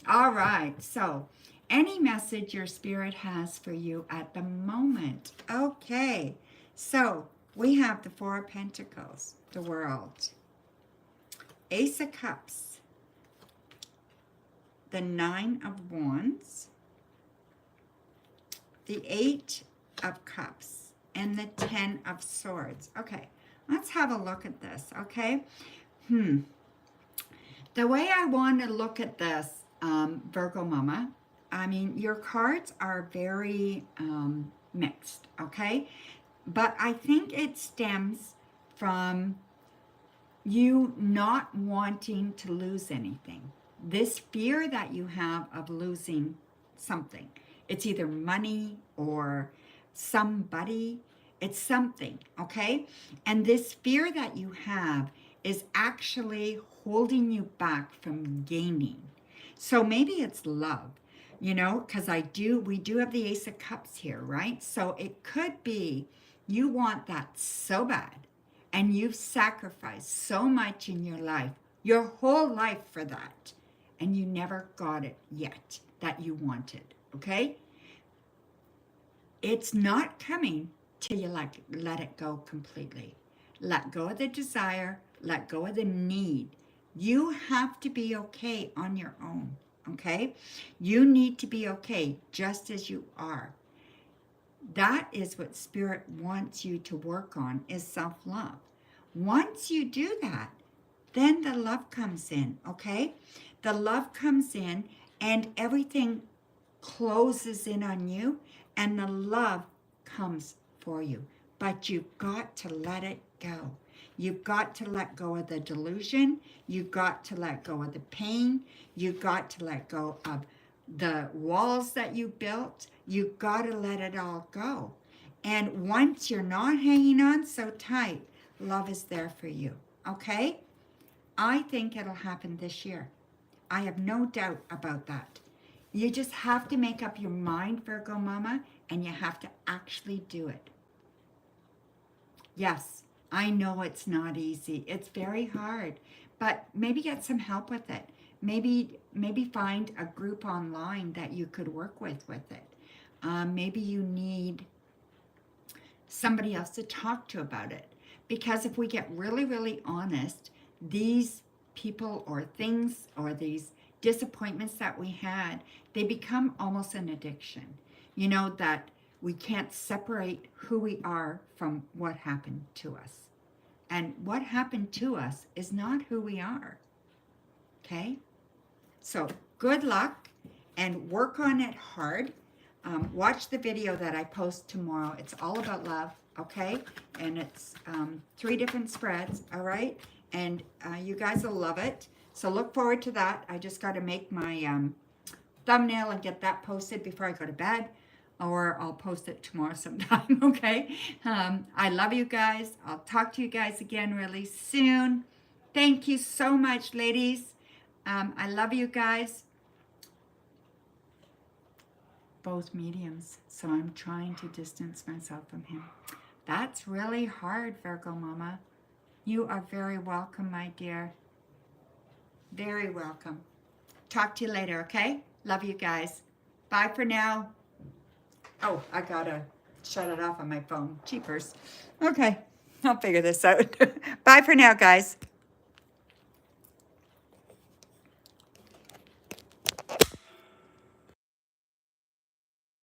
All right, so any message your spirit has for you at the moment. Okay, so we have the Four of Pentacles, the World, Ace of Cups, the Nine of Wands, the Eight of Cups, and the Ten of Swords. Okay, let's have a look at this, okay? The way I want to look at this, Virgo Mama, I mean, your cards are very mixed, okay? But I think it stems from you not wanting to lose anything. This fear that you have of losing something. It's either money or somebody. It's something, okay? And this fear that you have is actually holding you back from gaining. So maybe it's love, you know, because we do have the Ace of Cups here, right? So it could be you want that so bad, and you've sacrificed so much in your life, your whole life for that, and you never got it yet that you wanted, okay? It's not coming till you let it go completely. Let go of the desire, let go of the need. You have to be okay on your own, okay? You need to be okay just as you are. That is what Spirit wants you to work on, is self-love. Once you do that, then the love comes in, okay? The love comes in and everything closes in on you and the love comes for you. But you've got to let it go. You've got to let go of the delusion. You've got to let go of the pain. You've got to let go of the walls that you built. You've got to let it all go. And once you're not hanging on so tight, love is there for you, okay? I think it'll happen this year. I have no doubt about that. You just have to make up your mind, Virgo Mama, and you have to actually do it. Yes, I know it's not easy. It's very hard, but maybe get some help with it. Maybe find a group online that you could work with it. Maybe you need somebody else to talk to about it. Because if we get really, really honest, these people or things or these disappointments that we had, they become almost an addiction. You know, that we can't separate who we are from what happened to us. And what happened to us is not who we are. Okay? So good luck and work on it hard. Watch the video that I post tomorrow. It's all about love, okay? And it's 3 different spreads, all right? And you guys will love it. So look forward to that. I just got to make my thumbnail and get that posted before I go to bed. Or I'll post it tomorrow sometime, okay? I love you guys. I'll talk to you guys again really soon. Thank you so much, ladies. I love you guys. Both mediums, so I'm trying to distance myself from him. That's really hard, Virgo Mama. You are very welcome, my dear. Very welcome. Talk to you later, okay? Love you guys. Bye for now. Oh, I gotta shut it off on my phone. Cheapers. Okay, I'll figure this out. Bye for now, guys.